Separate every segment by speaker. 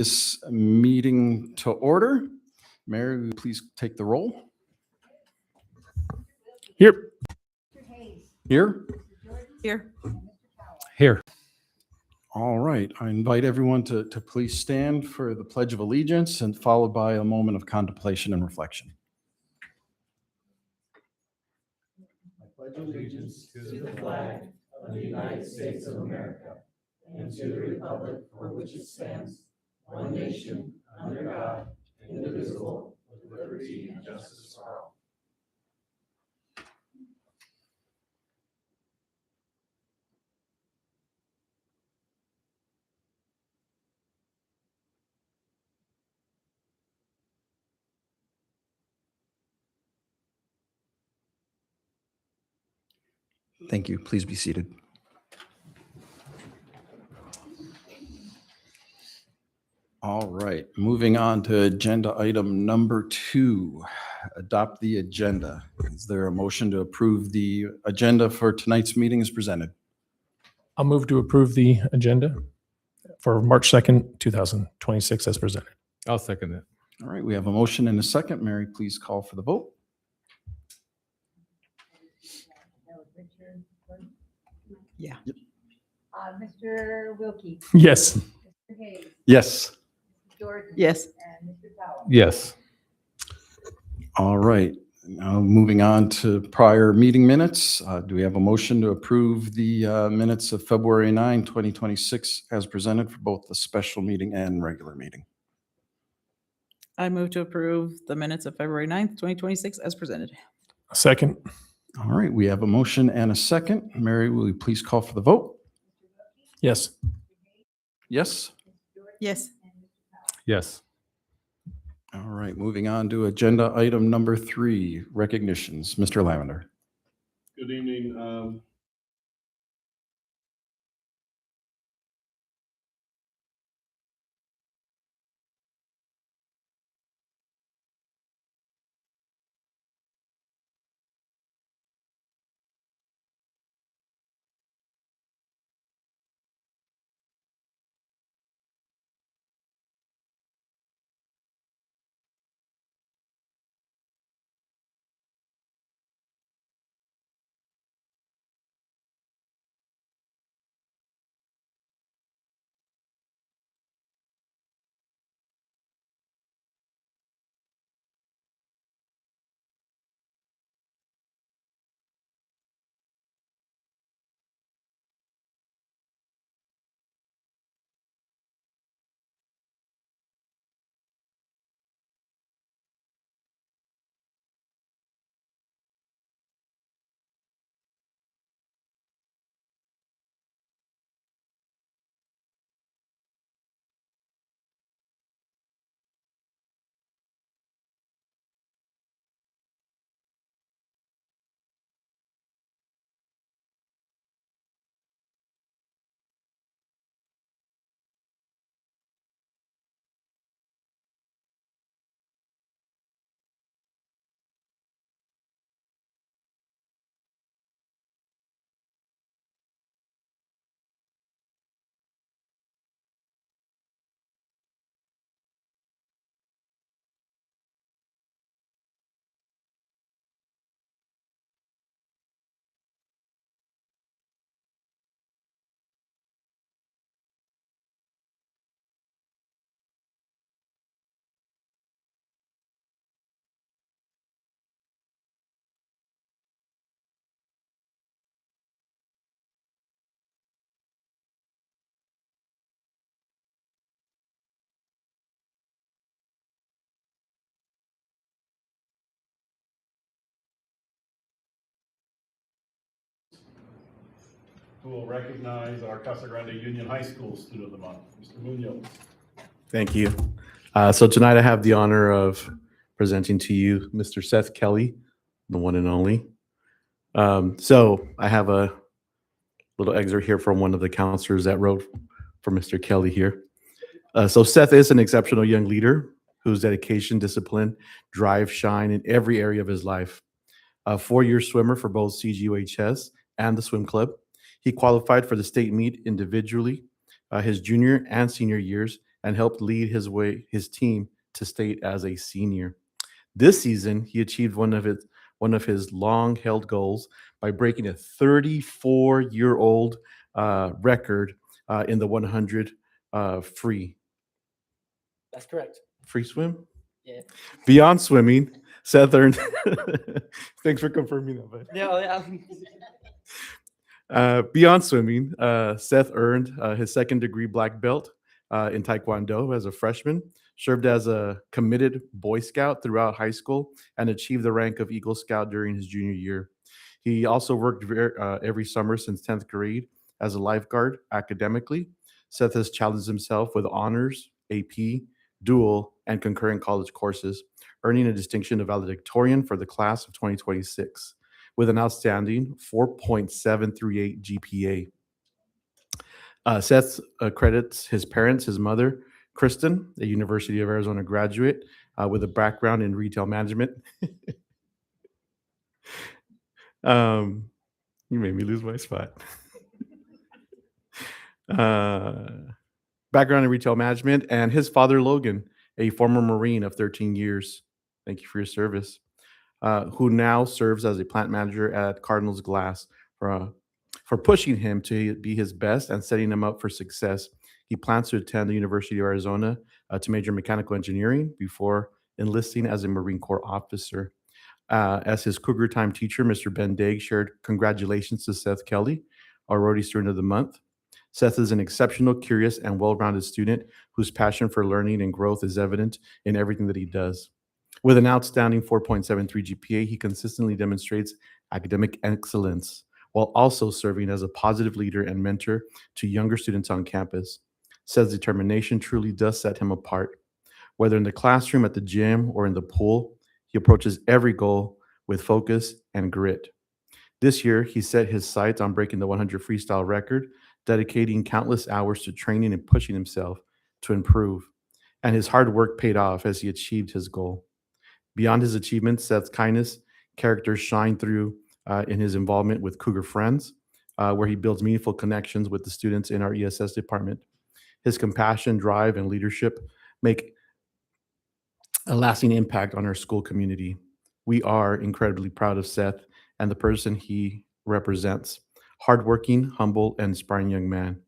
Speaker 1: This meeting to order. Mary, will you please take the roll?
Speaker 2: Here.
Speaker 1: Here?
Speaker 3: Here.
Speaker 2: Here.
Speaker 1: All right. I invite everyone to please stand for the Pledge of Allegiance and followed by a moment of contemplation and reflection. I pledge allegiance to the flag of the United States of America and to the republic for which it stands, one nation, under God, indivisible, with liberty and justice for all. Thank you. Please be seated. All right, moving on to agenda item number 2, adopt the agenda. Is there a motion to approve the agenda for tonight's meeting as presented?
Speaker 2: I'll move to approve the agenda for March 2nd, 2026 as presented.
Speaker 4: I'll second that.
Speaker 1: All right, we have a motion and a second. Mary, please call for the vote.
Speaker 3: Yeah.
Speaker 1: Yep.
Speaker 5: Mr. Wilkie,
Speaker 2: Yes.
Speaker 5: Mr. Hayes,
Speaker 1: Yes.
Speaker 5: Mrs. Jordan.
Speaker 3: Yes.
Speaker 5: And Mr. Powell.
Speaker 4: Yes.
Speaker 1: All right, now moving on to prior meeting minutes. Do we have a motion to approve the minutes of February 9, 2026 as presented for both the special meeting and regular meeting?
Speaker 3: I move to approve the minutes of February 9th, 2026 as presented.
Speaker 2: Second.
Speaker 1: All right, we have a motion and a second. Mary, will you please call for the vote?
Speaker 2: Yes.
Speaker 1: Yes?
Speaker 3: Yes.
Speaker 4: Yes.
Speaker 1: All right, moving on to agenda item number 3, recognitions. Mr. Lavender.
Speaker 6: Good evening. Who will recognize our Casa Grande Union High School Student of the Month, Mr. Munoz.
Speaker 7: Thank you. So tonight I have the honor of presenting to you Mr. Seth Kelly, the one and only. So I have a little excerpt here from one of the counselors that wrote for Mr. Kelly here. So Seth is an exceptional young leader whose dedication, discipline, drive shine in every area of his life. A 4-year swimmer for both CGUHS and the swim club. He qualified for the state meet individually his junior and senior years and helped lead his team to state as a senior. This season, he achieved one of his long-held goals by breaking a 34-year-old record in the 100 free
Speaker 1: That's correct.
Speaker 7: free swim.
Speaker 1: Yeah.
Speaker 7: Beyond swimming, Seth earned. Thanks for confirming that. Bud.
Speaker 1: Yeah.
Speaker 7: Beyond swimming, Seth earned his second degree black belt in Taekwondo as a freshman, served as a committed Boy Scout throughout high school, and achieved the rank of Eagle Scout during his junior year. He also worked every summer since 10th grade as a lifeguard academically. Seth has challenged himself with honors, AP, dual, and concurrent college courses, earning a distinction of valedictorian for the class of 2026 with an outstanding 4.738 GPA. Seth credits his parents, his mother, Kristen, a University of Arizona graduate with a background in retail management. You made me lose my spot. Background in retail management, and his father, Logan, a former Marine of 13 years. Thank you for your service. Who now serves as a plant manager at Cardinals Glass for pushing him to be his best and setting him up for success. He plans to attend the University of Arizona to major in mechanical engineering before enlisting as a Marine Corps officer. As his Cougar Time teacher, Mr. Ben Daig shared congratulations to Seth Kelly, our Rotary Student of the Month. Seth is an exceptional, curious, and well-rounded student whose passion for learning and growth is evident in everything that he does. With an outstanding 4.73 GPA, he consistently demonstrates academic excellence while also serving as a positive leader and mentor to younger students on campus. Seth's determination truly does set him apart. Whether in the classroom, at the gym, or in the pool, he approaches every goal with focus and grit. This year, he set his sights on breaking the 100 freestyle record, dedicating countless hours to training and pushing himself to improve. And his hard work paid off as he achieved his goal. Beyond his achievements, Seth's kindness, character shine through in his involvement with Cougar Friends, where he builds meaningful connections with the students in our ESS department. His compassion, drive, and leadership make a lasting impact on our school community. We are incredibly proud of Seth and the person he represents. Hardworking, humble, and inspiring young man.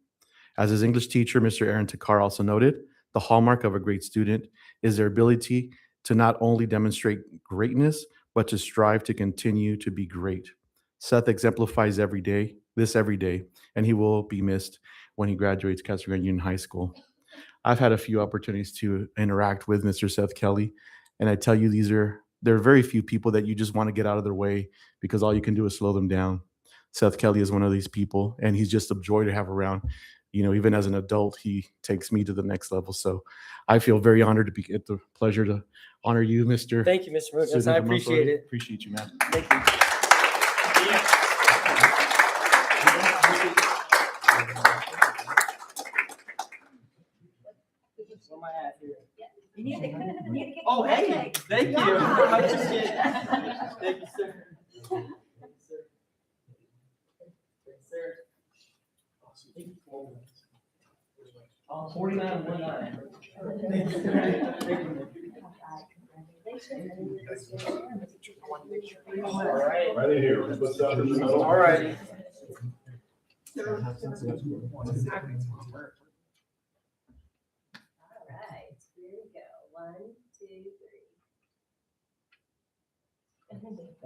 Speaker 7: As his English teacher, Mr. Aaron Takar, also noted, the hallmark of a great student is their ability to not only demonstrate greatness, but to strive to continue to be great. Seth exemplifies this every day, and he will be missed when he graduates Casa Grande Union High School. I've had a few opportunities to interact with Mr. Seth Kelly, and I tell you, there are very few people that you just want to get out of their way because all you can do is slow them down. Seth Kelly is one of these people, and he's just a joy to have around. You know, even as an adult, he takes me to the next level. So I feel very honored to get the pleasure to honor you, Mr.
Speaker 1: Thank you, Mr. Munoz.
Speaker 7: Student
Speaker 1: I
Speaker 7: of the Month,
Speaker 1: appreciate
Speaker 7: brother.
Speaker 1: it.
Speaker 7: Appreciate you, man.
Speaker 1: Thank you. Where am I at here?
Speaker 5: You need to get.
Speaker 1: Oh, hey, thank you. I appreciate it. Thank you, sir. Thank you, sir. Thanks, sir. 4919. Thank you, sir. Thank you. All right.
Speaker 6: Right in here. Let's put that in the middle.
Speaker 1: All right.
Speaker 5: All right, here we go. 1, 2, 3.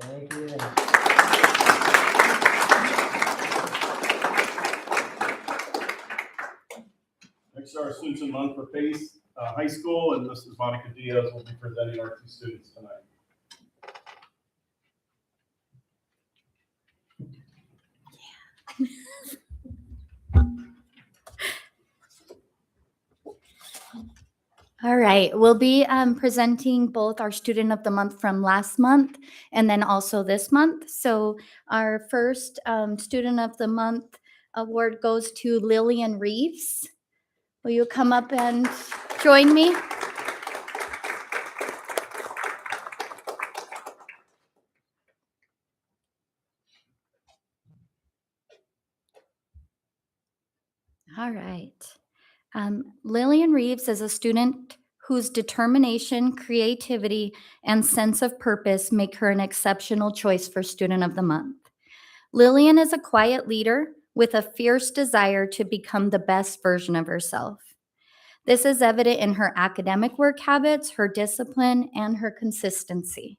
Speaker 1: Thank you.
Speaker 6: Next are our students in the month for Pace High School, and Mrs. Monica Diaz will be presenting our two students tonight.
Speaker 8: All right, we'll be presenting both our Student of the Month from last month and then also this month. So our first Student of the Month award goes to Lillian Reeves. Will you come up and join me? All right. Lillian Reeves is a student whose determination, creativity, and sense of purpose make her an exceptional choice for Student of the Month. Lillian is a quiet leader with a fierce desire to become the best version of herself. This is evident in her academic work habits, her discipline, and her consistency.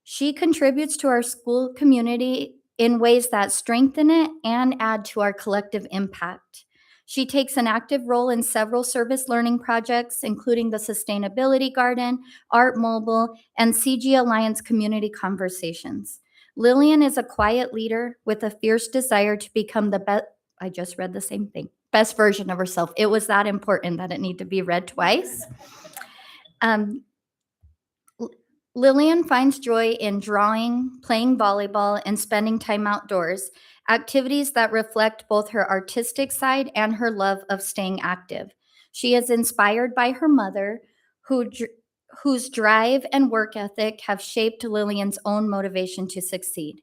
Speaker 8: She contributes to our school community in ways that strengthen it and add to our collective impact. She takes an active role in several service learning projects, including the Sustainability Garden, Art Mobile, and CG Alliance Community Conversations. Lillian is a quiet leader with a fierce desire to become the best. I just read the same thing. Best version of herself. It was that important that it needed to be read twice. Lillian finds joy in drawing, playing volleyball, and spending time outdoors, activities that reflect both her artistic side and her love of staying active. She is inspired by her mother, whose drive and work ethic have shaped Lillian's own motivation to succeed.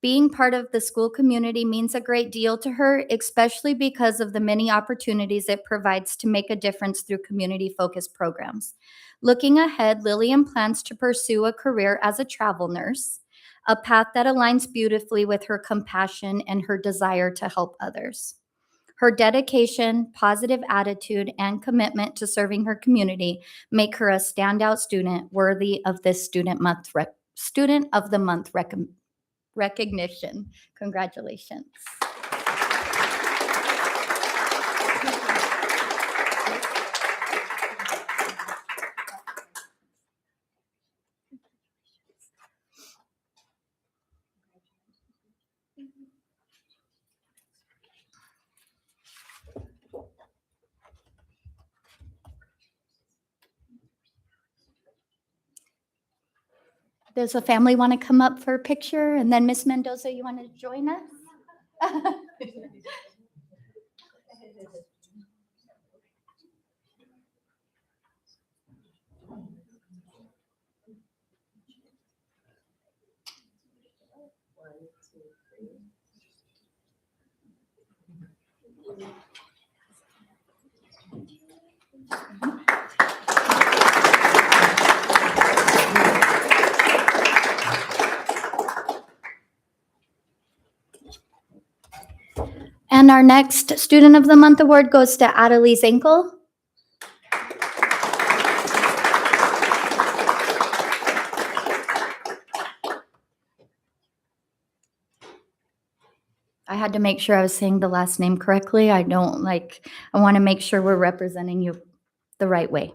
Speaker 8: Being part of the school community means a great deal to her, especially because of the many opportunities it provides to make a difference through community-focused programs. Looking ahead, Lillian plans to pursue a career as a travel nurse, a path that aligns beautifully with her compassion and her desire to help others. Her dedication, positive attitude, and commitment to serving her community make her a standout student worthy of this Student of the Month recognition. Congratulations. Does the family want to come up for a picture? And then Miss Mendoza, you want to join us? And our next Student of the Month award goes to Adelie Zinkel. I had to make sure I was saying the last name correctly. I want to make sure we're representing you the right way.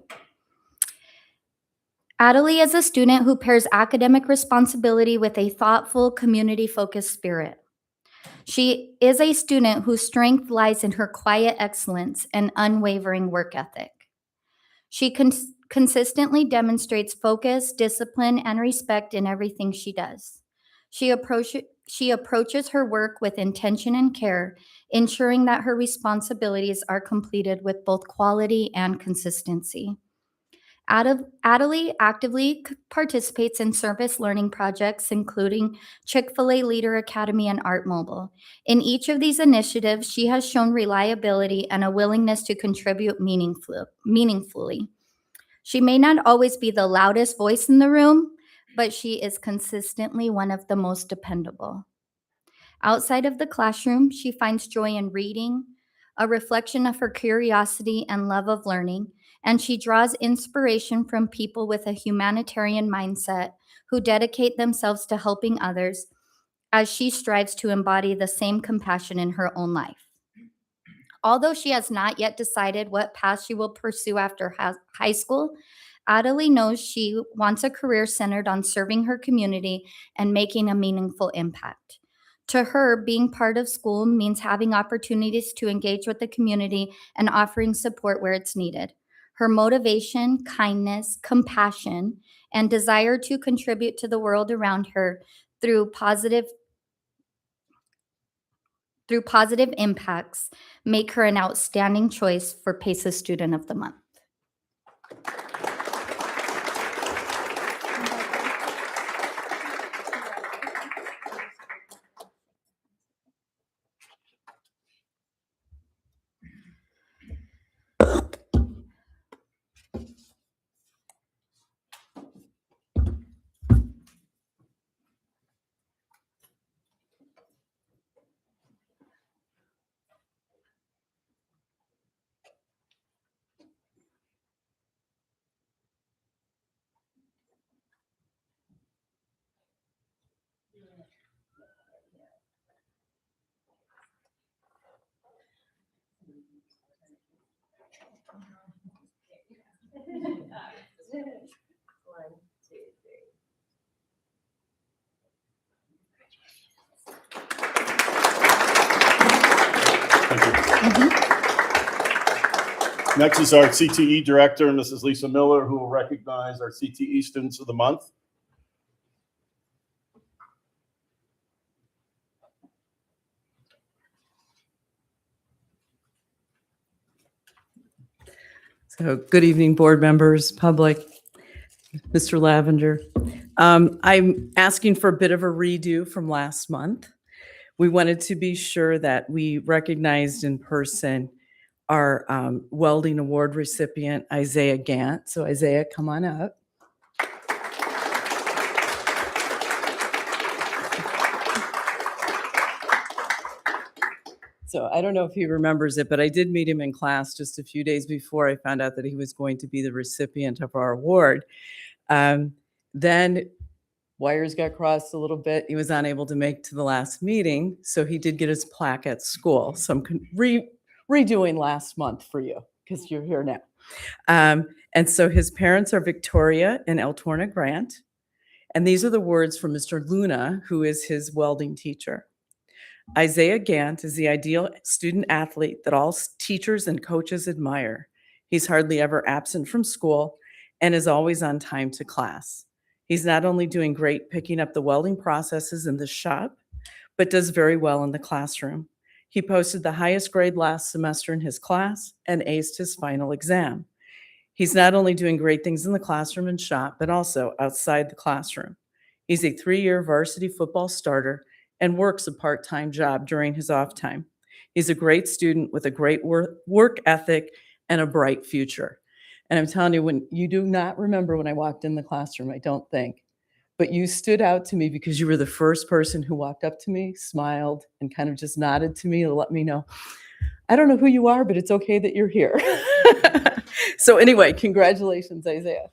Speaker 8: Adelie is a student who pairs academic responsibility with a thoughtful, community-focused spirit. She is a student whose strength lies in her quiet excellence and unwavering work ethic. She consistently demonstrates focus, discipline, and respect in everything she does. She approaches her work with intention and care, ensuring that her responsibilities are completed with both quality and consistency. Adelie actively participates in service learning projects, including Chick-fil-A Leader Academy and Art Mobile. In each of these initiatives, she has shown reliability and a willingness to contribute meaningfully. She may not always be the loudest voice in the room, but she is consistently one of the most dependable. Outside of the classroom, she finds joy in reading, a reflection of her curiosity and love of learning, and she draws inspiration from people with a humanitarian mindset who dedicate themselves to helping others as she strives to embody the same compassion in her own life. Although she has not yet decided what path she will pursue after high school, Adelie knows she wants a career centered on serving her community and making a meaningful impact. To her, being part of school means having opportunities to engage with the community and offering support where it's needed. Her motivation, kindness, compassion, and desire to contribute to the world around her through positive impacts make her an outstanding choice for PACE's Student of the Month.
Speaker 6: Next is our CTE Director, Mrs. Lisa Miller, who will recognize our CTE Students of the Month.
Speaker 9: So good evening, board members, public, Mr. Lavender. I'm asking for a bit of a redo from last month. We wanted to be sure that we recognized in person our welding award recipient, Isaiah Gant. So Isaiah, come on up. So I don't know if he remembers it, but I did meet him in class just a few days before I found out that he was going to be the recipient of our award. Then wires got crossed a little bit. He was unable to make to the last meeting, so he did get his plaque at school. So I'm redoing last month for you because you're here now. And so his parents are Victoria and Eltorna Grant. And these are the words from Mr. Luna, who is his welding teacher. Isaiah Gant is the ideal student athlete that all teachers and coaches admire. He's hardly ever absent from school and is always on time to class. He's not only doing great picking up the welding processes in the shop, but does very well in the classroom. He posted the highest grade last semester in his class and aced his final exam. He's not only doing great things in the classroom and shop, but also outside the classroom. He's a 3-year varsity football starter and works a part-time job during his off time. He's a great student with a great work ethic and a bright future. And I'm telling you, when you do not remember when I walked in the classroom, I don't think, but you stood out to me because you were the first person who walked up to me, smiled, and kind of just nodded to me to let me know, I don't know who you are, but it's okay that you're here. So anyway, congratulations, Isaiah.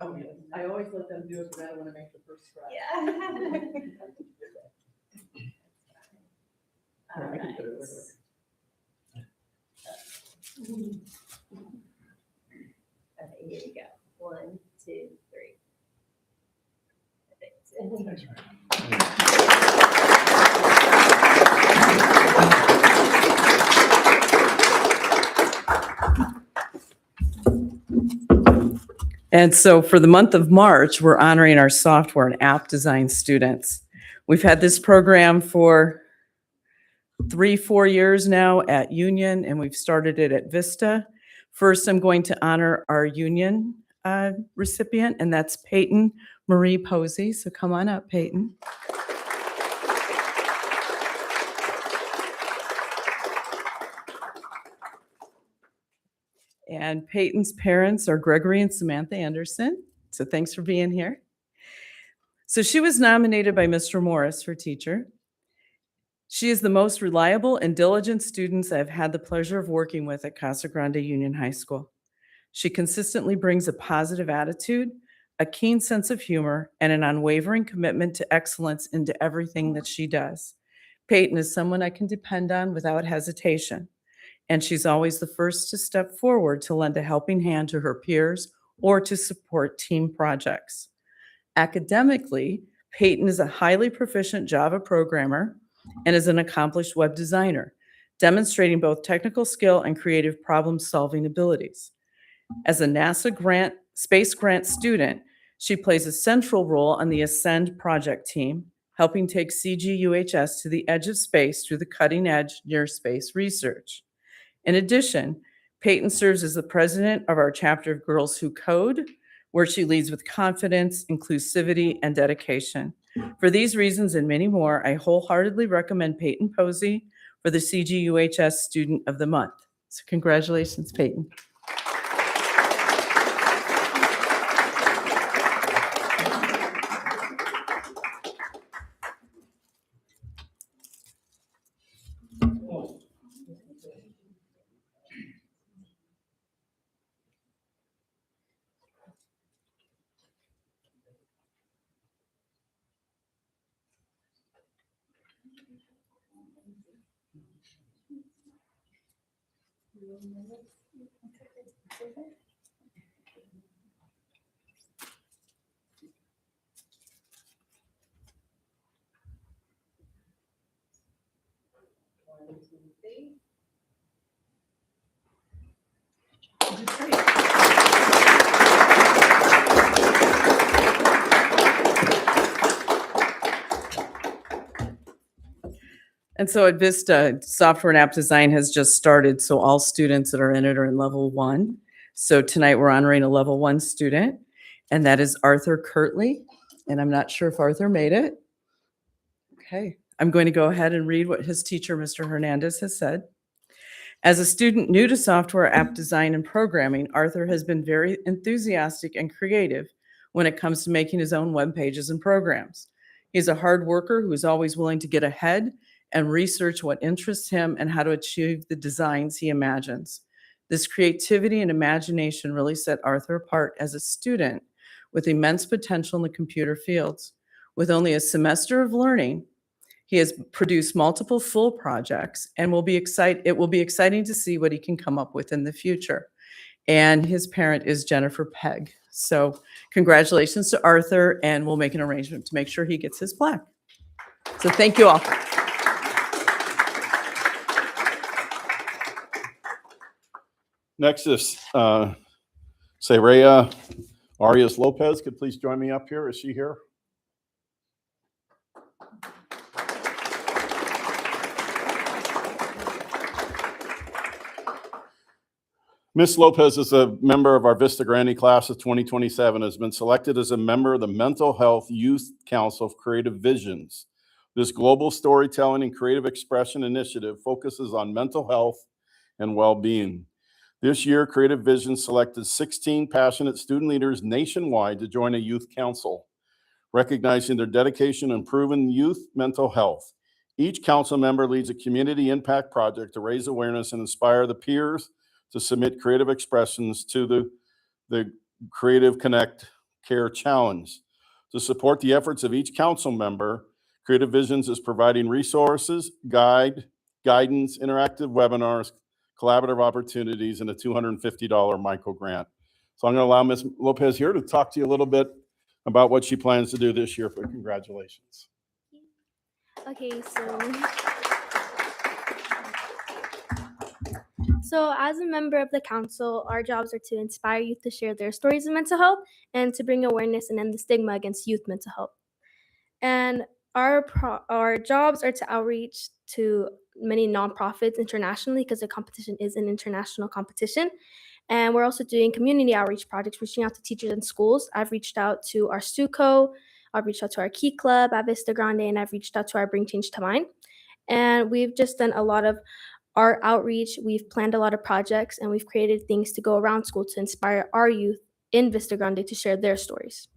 Speaker 9: Oh, yeah. I always let them do it because I don't want to make the first scratch.
Speaker 5: Yeah. All
Speaker 9: I can put it
Speaker 5: right. Okay, here you go. 1, 2, 3. Perfect.
Speaker 9: And so for the month of March, we're honoring our software and app design students. We've had this program for 3-4 years now at Union, and we've started it at Vista. First, I'm going to honor our Union recipient, and that's Peyton Marie Posey. So come on up, Peyton. And Peyton's parents are Gregory and Samantha Anderson. So thanks for being here. So she was nominated by Mr. Morris for teacher. She is the most reliable and diligent student I've had the pleasure of working with at Casa Grande Union High School. She consistently brings a positive attitude, a keen sense of humor, and an unwavering commitment to excellence into everything that she does. Peyton is someone I can depend on without hesitation, and she's always the first to step forward to lend a helping hand to her peers or to support team projects. Academically, Peyton is a highly proficient Java programmer and is an accomplished web designer, demonstrating both technical skill and creative problem-solving abilities. As a NASA space grant student, she plays a central role on the Ascend project team, helping take CGUHS to the edge of space through the cutting-edge near-space research. In addition, Peyton serves as the president of our chapter of Girls Who Code, where she leads with confidence, inclusivity, and dedication. For these reasons and many more, I wholeheartedly recommend Peyton Posey for the CGUHS Student of the Month. So congratulations, Peyton. And so at Vista, software and app design has just started, so all students that are in it are in level 1. So tonight we're honoring a level 1 student, and that is Arthur Kirtley. And I'm not sure if Arthur made it. Okay, I'm going to go ahead and read what his teacher, Mr. Hernandez, has said. As a student new to software app design and programming, Arthur has been very enthusiastic and creative when it comes to making his own web pages and programs. He's a hard worker who is always willing to get ahead and research what interests him and how to achieve the designs he imagines. This creativity and imagination really set Arthur apart as a student with immense potential in the computer fields. With only a semester of learning, he has produced multiple full projects and it will be exciting to see what he can come up with in the future. And his parent is Jennifer Pegg. So congratulations to Arthur, and we'll make an arrangement to make sure he gets his plaque. So thank you all.
Speaker 6: Next is Saraya Arias Lopez. Could please join me up here? Is she here? Ms. Lopez is a member of our Vista Grande class of 2027, has been selected as a member of the Mental Health Youth Council of Creative Visions. This global storytelling and creative expression initiative focuses on mental health and well-being. This year, Creative Visions selected 16 passionate student leaders nationwide to join a youth council, recognizing their dedication to improving youth mental health. Each council member leads a community impact project to raise awareness and inspire the peers to submit creative expressions to the Creative Connect Care Challenge. To support the efforts of each council member, Creative Visions is providing resources, guidance, interactive webinars, collaborative opportunities, and a $250 micro grant. So I'm going to allow Ms. Lopez here to talk to you a little bit about what she plans to do this year. But congratulations.
Speaker 10: Okay, so as a member of the council, our jobs are to inspire youth to share their stories of mental health and to bring awareness and end the stigma against youth mental health. And our jobs are to outreach to many nonprofits internationally, because the competition is an international competition. And we're also doing community outreach projects, reaching out to teachers in schools. I've reached out to our SUCO, I've reached out to our Key Club at Vista Grande, and I've reached out to our Bring Change to Mind. And we've just done a lot of our outreach. We've planned a lot of projects, and we've created things to go around school to inspire our youth in Vista Grande to share their stories.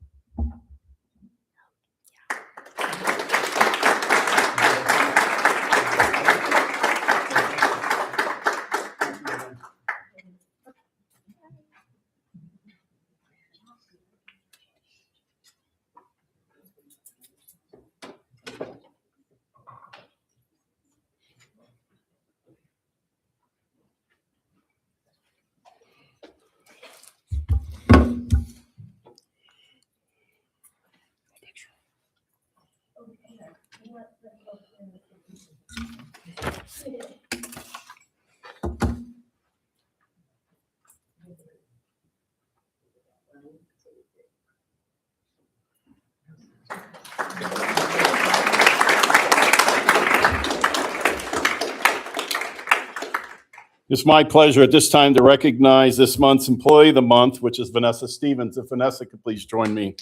Speaker 6: It's my pleasure at this time to recognize this month's Employee of the Month, which is Vanessa Stevens. If Vanessa could please join me.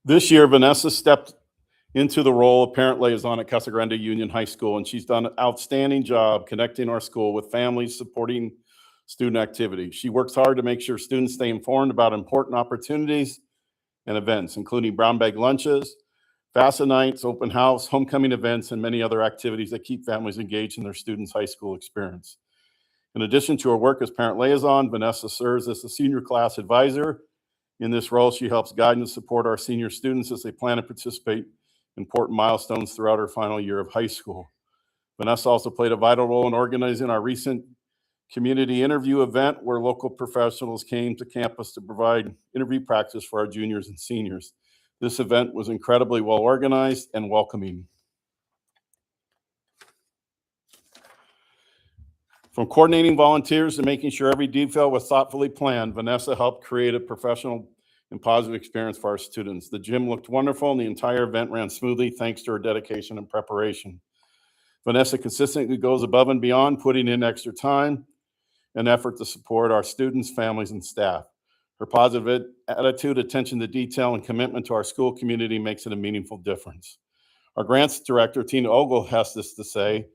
Speaker 6: This year, Vanessa stepped into the role of parent liaison at Casa Grande Union High School, and she's done an outstanding job connecting our school with families supporting student activities. She works hard to make sure students stay informed about important opportunities and events, including brown bag lunches, FAFSA nights, open house, homecoming events, and many other activities that keep families engaged in their students' high school experience. In addition to her work as parent liaison, Vanessa serves as the senior class advisor. In this role, she helps guide and support our senior students as they plan to participate in important milestones throughout her final year of high school. Vanessa also played a vital role in organizing our recent community interview event where local professionals came to campus to provide interview practice for our juniors and seniors. This event was incredibly well organized and welcoming. From coordinating volunteers to making sure every detail was thoughtfully planned, Vanessa helped create a professional and positive experience for our students. The gym looked wonderful and the entire event ran smoothly thanks to her dedication and preparation. Vanessa consistently goes above and beyond, putting in extra time and effort to support our students, families, and staff. Her positive attitude, attention to detail, and commitment to our school community makes it a meaningful difference. Our grants director, Tina Ogle, has this to say: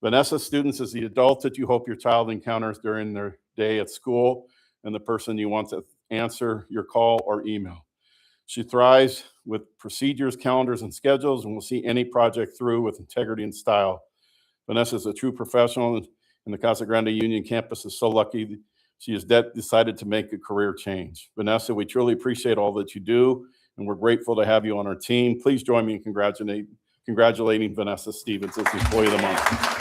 Speaker 6: Vanessa, students is the adult that you hope your child encounters during their day at school and the person you want to answer your call or email. She thrives with procedures, calendars, and schedules, and will see any project through with integrity and style. Vanessa is a true professional, and the Casa Grande Union campus is so lucky that she has decided to make a career change. Vanessa, we truly appreciate all that you do, and we're grateful to have you on our team. Please join me in congratulating Vanessa Stevens as Employee of the Month.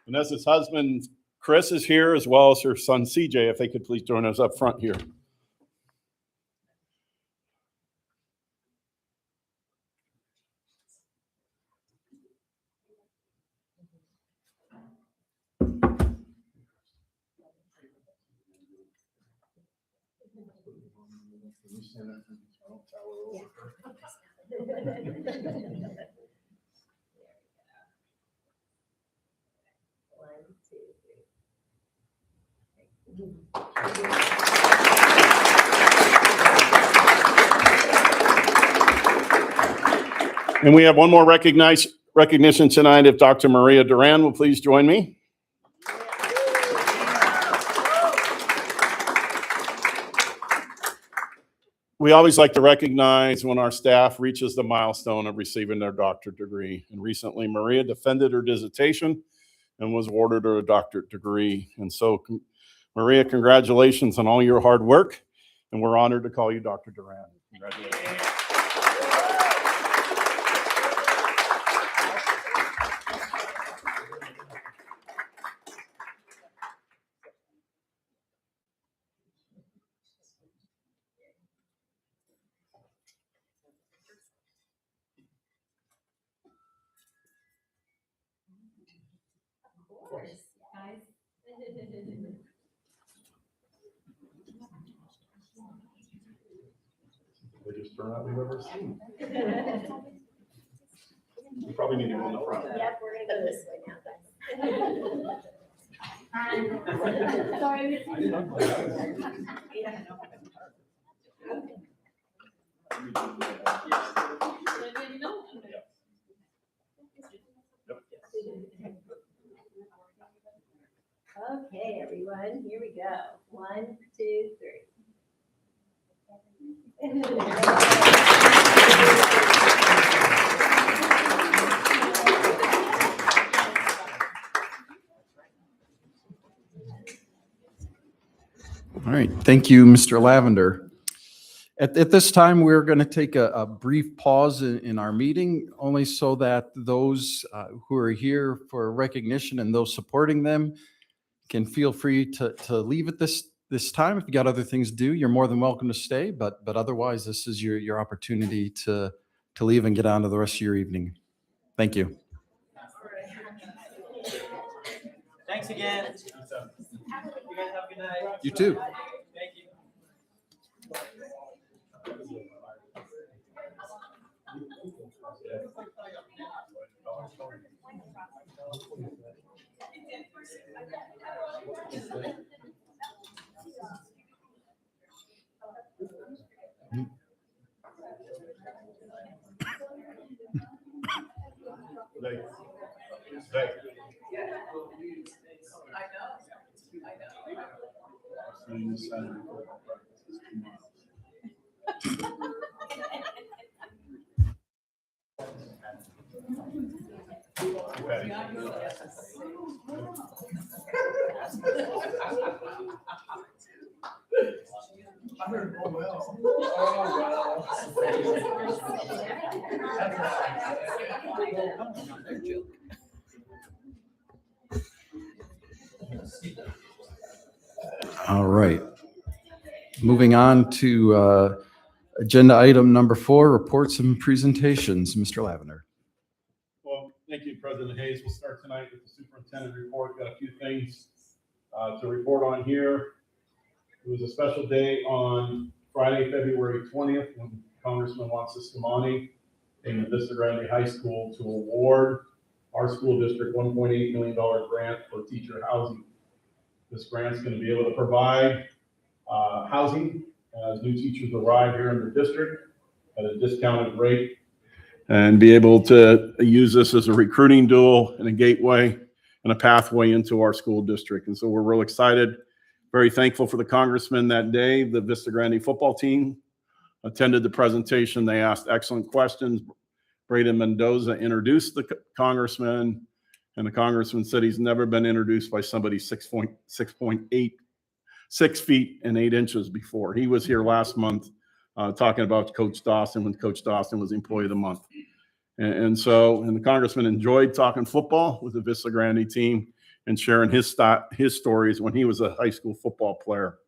Speaker 6: Vanessa's husband, Chris, is here, as well as her son, CJ. If they could please join us up front here.
Speaker 5: One, two,
Speaker 6: And we have one more recognition tonight. If Dr. Maria Duran will please join me. We always like to recognize when our staff reaches the milestone of receiving their doctorate degree. And recently, Maria defended her dissertation and was awarded her a doctorate degree. And so, Maria, congratulations on all your hard work. And we're honored to call you Dr. Duran. Congratulations.
Speaker 5: of course, guys.
Speaker 6: Biggest turnout we've ever seen. You probably need to go in the front.
Speaker 5: Yep, we're gonna go this way now, guys. Sorry. Okay, everyone, here we go. 1, 2, 3.
Speaker 1: All right, thank you, Mr. Lavender. At this time, we're going to take a brief pause in our meeting, only so that those who are here for recognition and those supporting them can feel free to leave at this time. If you got other things to do, you're more than welcome to stay, but otherwise, this is your opportunity to leave and get on to the rest of your evening. Thank you.
Speaker 11: Thanks again. You guys have a good night.
Speaker 1: You too.
Speaker 11: Thank you.
Speaker 6: I know. Patty.
Speaker 1: All right. Moving on to agenda item number 4, reports and presentations. Mr. Lavender.
Speaker 6: Well, thank you, President Hayes. We'll start tonight with the superintendent report. Got a few things to report on here. It was a special day on Friday, February 20th, when Congressman Juan Ciscomani came to Vista Grande High School to award our school district $1.8 million grant for teacher housing. This grant's going to be able to provide housing as new teachers arrive here in the district at a discounted rate, and be able to use this as a recruiting tool and a gateway and a pathway into our school district. And so we're real excited, very thankful for the congressman that day. The Vista Grande football team attended the presentation. They asked excellent questions. Braden Mendoza introduced the congressman, and the congressman said he's never been introduced by somebody 6 feet and 8 inches before. He was here last month talking about Coach Dawson when Coach Dawson was Employee of the Month. And the congressman enjoyed talking football with the Vista Grande team and sharing his stories when he was a high school football player.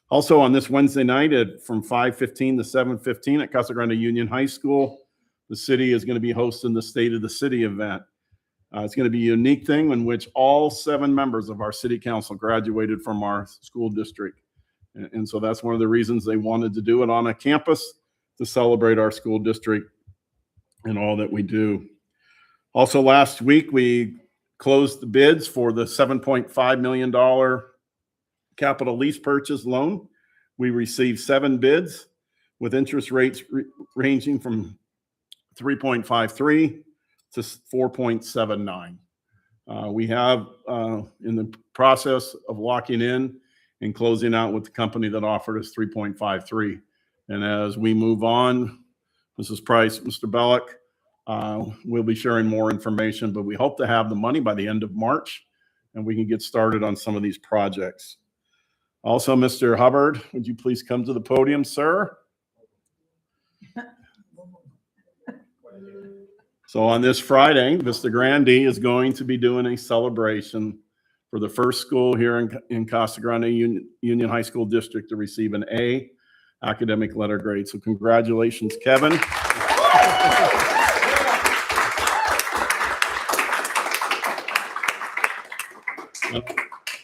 Speaker 6: Also on this Wednesday night from 5:15 to 7:15 at Casa Grande Union High School, the city is going to be hosting the State of the City event. It's going to be a unique thing in which all 7 members of our city council graduated from our school district. And so that's one of the reasons they wanted to do it on a campus, to celebrate our school district and all that we do. Also last week, we closed the bids for the $7.5 million capital lease purchase loan. We received 7 bids with interest rates ranging from 3.53 to 4.79. We have in the process of locking in and closing out with the company that offered us 3.53. And as we move on, Mrs. Price, Mr. Bellick, we'll be sharing more information, but we hope to have the money by the end of March, and we can get started on some of these projects. Also, Mr. Hubbard, would you please come to the podium, sir? So on this Friday, Vista Grande is going to be doing a celebration for the first school here in Casa Grande Union High School District to receive an A academic letter grade. So congratulations, Kevin.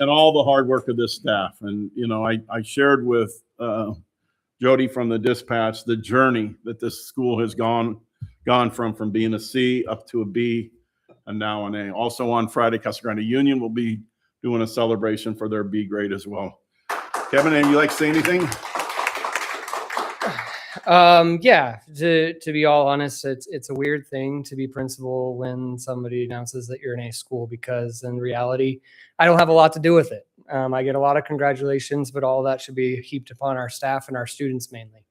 Speaker 6: And all the hard work of this staff. And, you know, I shared with Jody from the dispatch the journey that this school has gone from being a C up to a B and now an A. Also on Friday, Casa Grande Union will be doing a celebration for their B grade as well. Kevin, would you like to say anything?
Speaker 12: Yeah, to be all honest, it's a weird thing to be principal when somebody announces that you're in a school, because in reality, I don't have a lot to do with it. I get a lot of congratulations, but all that should be heaped upon our staff and our students mainly.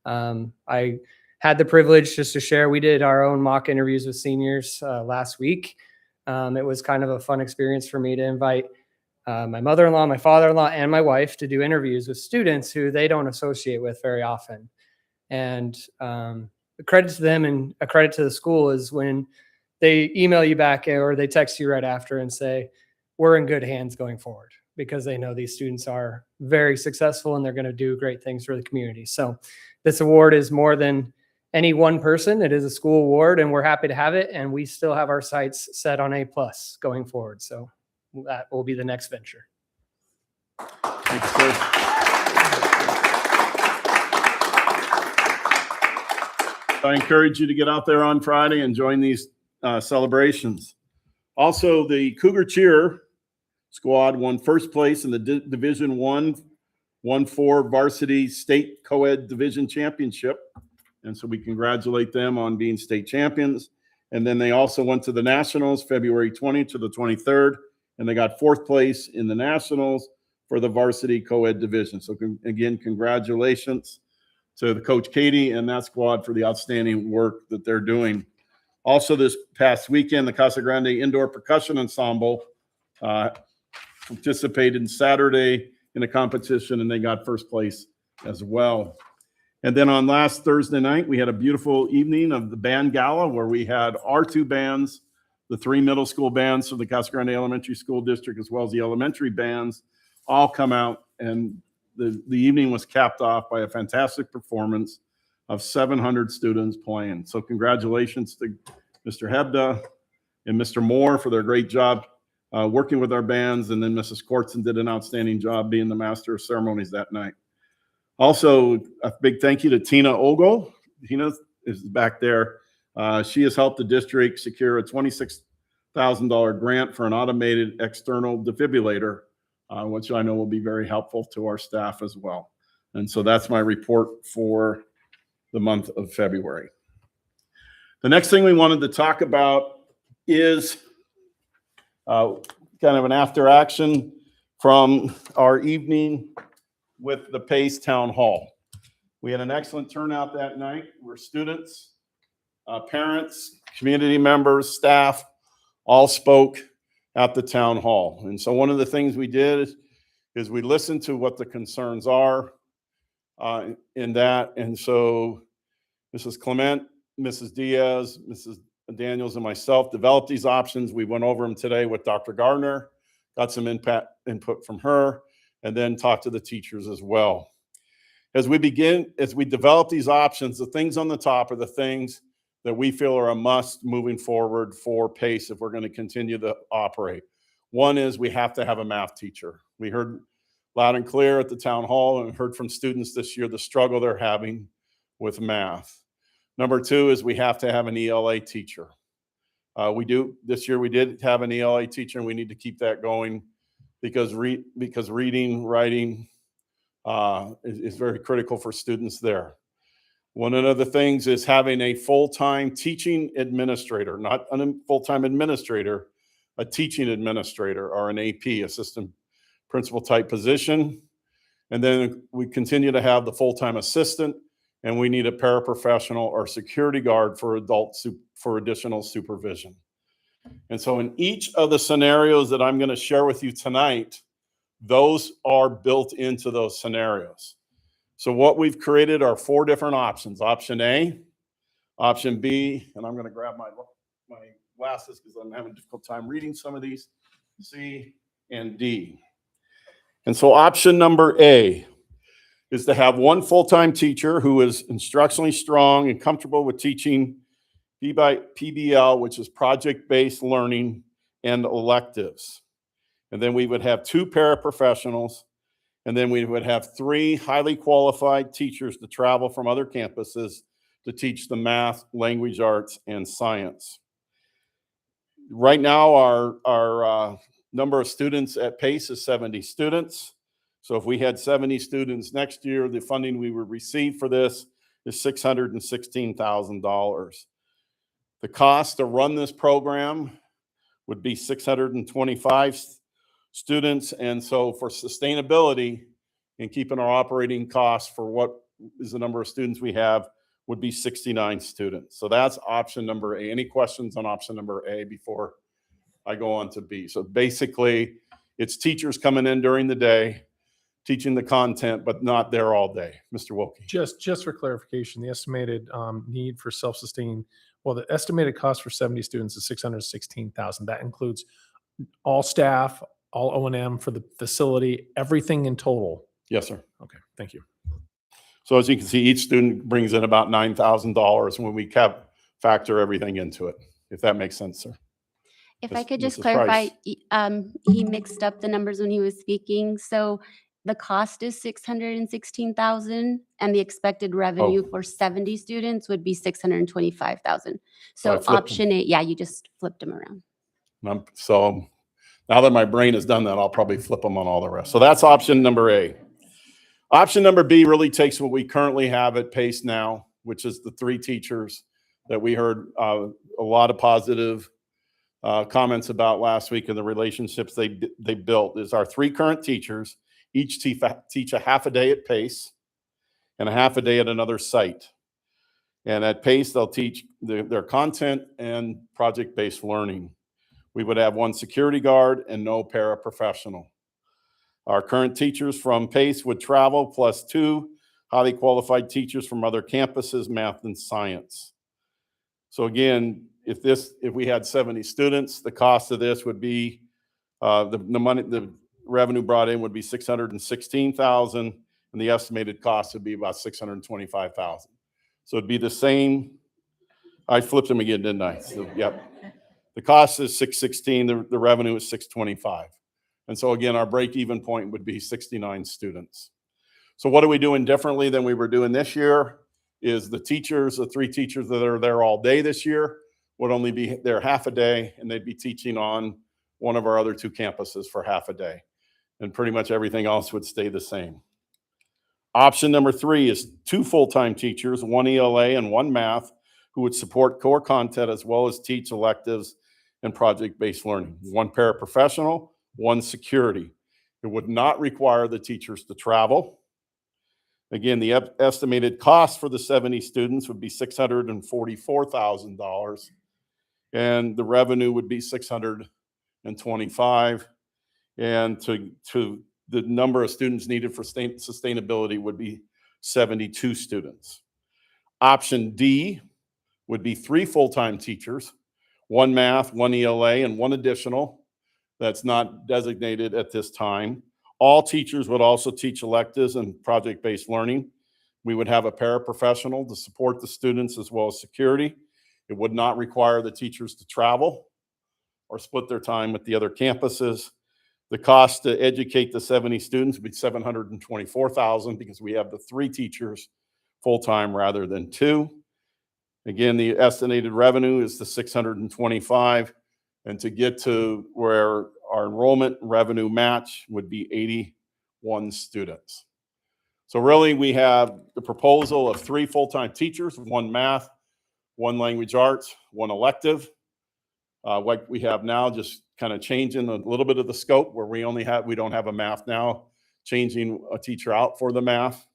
Speaker 12: I had the privilege, just to share, we did our own mock interviews with seniors last week. It was kind of a fun experience for me to invite my mother-in-law, my father-in-law, and my wife to do interviews with students who they don't associate with very often. And a credit to them and a credit to the school is when they email you back or they text you right after and say, we're in good hands going forward, because they know these students are very successful and they're going to do great things for the community. So this award is more than any one person. It is a school award, and we're happy to have it. And we still have our sights set on A+ going forward. So that will be the next venture.
Speaker 6: Thanks, sir. I encourage you to get out there on Friday and join these celebrations. Also, the Cougar Cheer squad won first place in the Division 1-4 Varsity State Co-ed Division Championship. And so we congratulate them on being state champions. And then they also went to the Nationals February 20th to the 23rd, and they got 4th place in the Nationals for the Varsity Co-ed Division. So again, congratulations to the Coach Katie and that squad for the outstanding work that they're doing. Also this past weekend, the Casa Grande Indoor Percussion Ensemble participated Saturday in a competition, and they got first place as well. And then on last Thursday night, we had a beautiful evening of the band gala where we had our two bands, the three middle school bands from the Casa Grande Elementary School District, as well as the elementary bands, all come out. And the evening was capped off by a fantastic performance of 700 students playing. So congratulations to Mr. Hebda and Mr. Moore for their great job working with our bands. And then Mrs. Kortzen did an outstanding job being the master of ceremonies that night. Also, a big thank you to Tina Ogle. Tina is back there. She has helped the district secure a $26,000 grant for an automated external defibrillator, which I know will be very helpful to our staff as well. And so that's my report for the month of February. The next thing we wanted to talk about is kind of an after action from our evening with the Pace Town Hall. We had an excellent turnout that night where students, parents, community members, staff all spoke at the town hall. And so one of the things we did is we listened to what the concerns are in that. And so Mrs. Clement, Mrs. Diaz, Mrs. Daniels, and myself developed these options. We went over them today with Dr. Gardner, got some input from her, and then talk to the teachers as well. As we develop these options, the things on the top are the things that we feel are a must moving forward for PACE if we're going to continue to operate. One is we have to have a math teacher. We heard loud and clear at the town hall and heard from students this year the struggle they're having with math. Number two is we have to have an ELA teacher. This year we did have an ELA teacher, and we need to keep that going because reading, writing is very critical for students there. One of the things is having a full-time teaching administrator, not a full-time administrator, a teaching administrator or an AP, assistant principal type position. And then we continue to have the full-time assistant, and we need a paraprofessional or security guard for additional supervision. And so in each of the scenarios that I'm going to share with you tonight, those are built into those scenarios. So what we've created are 4 different options. Option A, option B, and I'm going to grab my glasses because I'm having a difficult time reading some of these, C, and D. And so option number A is to have one full-time teacher who is instructionally strong and comfortable with teaching PBL, which is project-based learning, and electives. And then we would have 2 paraprofessionals, and then we would have 3 highly qualified teachers to travel from other campuses to teach the math, language arts, and science. Right now, our number of students at PACE is 70 students. So if we had 70 students next year, the funding we would receive for this is $616,000. The cost to run this program would be 625 students. And so for sustainability and keeping our operating costs for what is the number of students we have would be 69 students. So that's option number A. Any questions on option number A before I go on to B? So basically, it's teachers coming in during the day, teaching the content, but not there all day. Mr. Wilkie.
Speaker 2: Just for clarification, the estimated need for self-sustaining, well, the estimated cost for 70 students is $616,000. That includes all staff, all O&M for the facility, everything in total.
Speaker 6: Yes, sir.
Speaker 2: Okay, thank you.
Speaker 6: So as you can see, each student brings in about $9,000 when we factor everything into it, if that makes sense, sir.
Speaker 13: If
Speaker 6: Yes,
Speaker 13: I could just
Speaker 6: Mrs.
Speaker 13: clarify,
Speaker 6: Price.
Speaker 13: he mixed up the numbers when he was speaking. So the cost is 616,000 and the expected revenue for 70 students would be 625,000.
Speaker 6: So I
Speaker 13: So
Speaker 6: flipped
Speaker 13: option A, yeah, you just flipped them around.
Speaker 6: So now that my brain has done that, I'll probably flip them on all the rest. So that's option number A. Option number B really takes what we currently have at PACE now, which is the 3 teachers that we heard a lot of positive comments about last week and the relationships they built. Is our 3 current teachers each teach a half a day at PACE and a half a day at another site. And at PACE, they'll teach their content and project-based learning. We would have 1 security guard and no paraprofessional. Our current teachers from PACE would travel, plus 2 highly qualified teachers from other campuses, math and science. So again, if we had 70 students, the cost of this would be, the revenue brought in would be $616,000, and the estimated cost would be about $625,000. So it'd be the same. I flipped them again, didn't I? So, yep. The cost is $616, the revenue is $625. And so again, our break-even point would be 69 students. So what are we doing differently than we were doing this year? Is the teachers, the 3 teachers that are there all day this year would only be there half a day, and they'd be teaching on one of our other 2 campuses for half a day. And pretty much everything else would stay the same. Option number 3 is 2 full-time teachers, 1 ELA and 1 math, who would support core content as well as teach electives and project-based learning. 1 paraprofessional, 1 security. It would not require the teachers to travel. Again, the estimated cost for the 70 students would be $644,000, and the revenue would be $625,000, and to the number of students needed for sustainability would be 72 students. Option D would be 3 full-time teachers, 1 math, 1 ELA, and 1 additional that's not designated at this time. All teachers would also teach electives and project-based learning. We would have a paraprofessional to support the students as well as security. It would not require the teachers to travel or split their time with the other campuses. The cost to educate the 70 students would be $724,000 because we have the 3 teachers full-time rather than 2. Again, the estimated revenue is the $625,000, and to get to where our enrollment revenue match would be 81 students. So really, we have the proposal of 3 full-time teachers, 1 math, 1 language arts, 1 elective. Like we have now, just kind of changing a little bit of the scope where we don't have a math now, changing a teacher out for the math.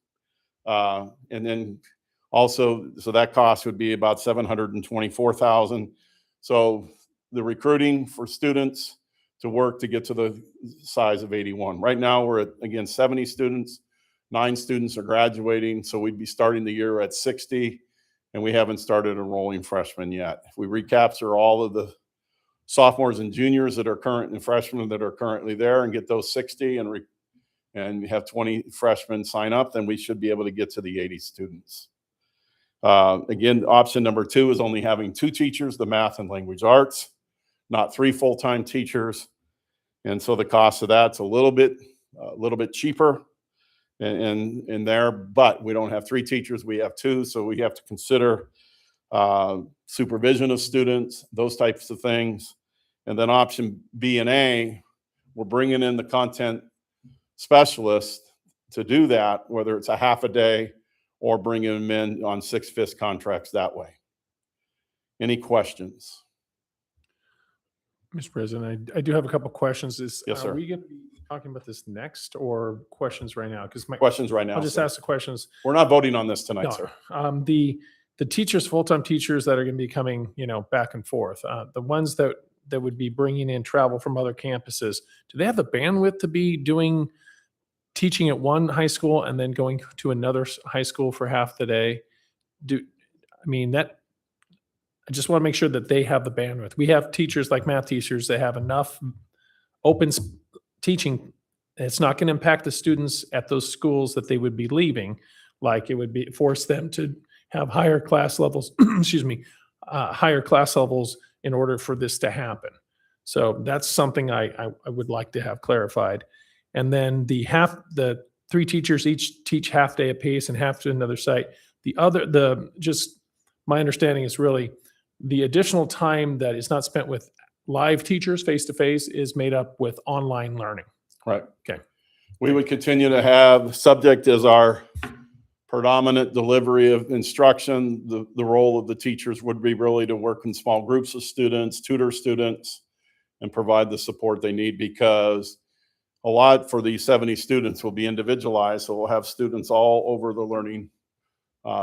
Speaker 6: And then also, so that cost would be about $724,000. So the recruiting for students to work to get to the size of 81. Right now, we're at, again, 70 students. 9 students are graduating, so we'd be starting the year at 60, and we haven't started enrolling freshmen yet. If we recapture all of the sophomores and juniors that are current and freshmen that are currently there and get those 60 and have 20 freshmen sign up, then we should be able to get to the 80 students. Again, option number 2 is only having 2 teachers, the math and language arts, not 3 full-time teachers. And so the cost of that's a little bit cheaper in there, but we don't have 3 teachers, we have 2. So we have to consider supervision of students, those types of things. And then option B and A, we're bringing in the content specialist to do that, whether it's a half a day or bringing them in on 6/5 contracts that way. Any questions?
Speaker 2: Mr. President, I do have a couple questions.
Speaker 6: Yes, sir.
Speaker 2: Are we going to be talking about this next or questions right now? Because my
Speaker 6: Questions right now.
Speaker 2: I'll just
Speaker 6: sir.
Speaker 2: ask the questions.
Speaker 6: We're not voting on this tonight,
Speaker 2: No,
Speaker 6: sir.
Speaker 2: The teachers, full-time teachers that are going to be coming, back and forth, the ones that would be bringing in travel from other campuses, do they have the bandwidth to be teaching at one high school and then going to another high school for half the day? I just want to make sure that they have the bandwidth. We have teachers like math teachers that have enough open teaching. It's not going to impact the students at those schools that they would be leaving. Like it would be force them to have higher class levels, higher class levels in order for this to happen. So that's something I would like to have clarified. And then the 3 teachers each teach half day apiece and half to another site. My understanding is really the additional time that is not spent with live teachers face to face is made up with online learning.
Speaker 6: Right.
Speaker 2: Okay.
Speaker 6: We would continue to have subject as our predominant delivery of instruction. The role of the teachers would be really to work in small groups of students, tutor students, and provide the support they need, because a lot for these 70 students will be individualized. So we'll have students all over the learning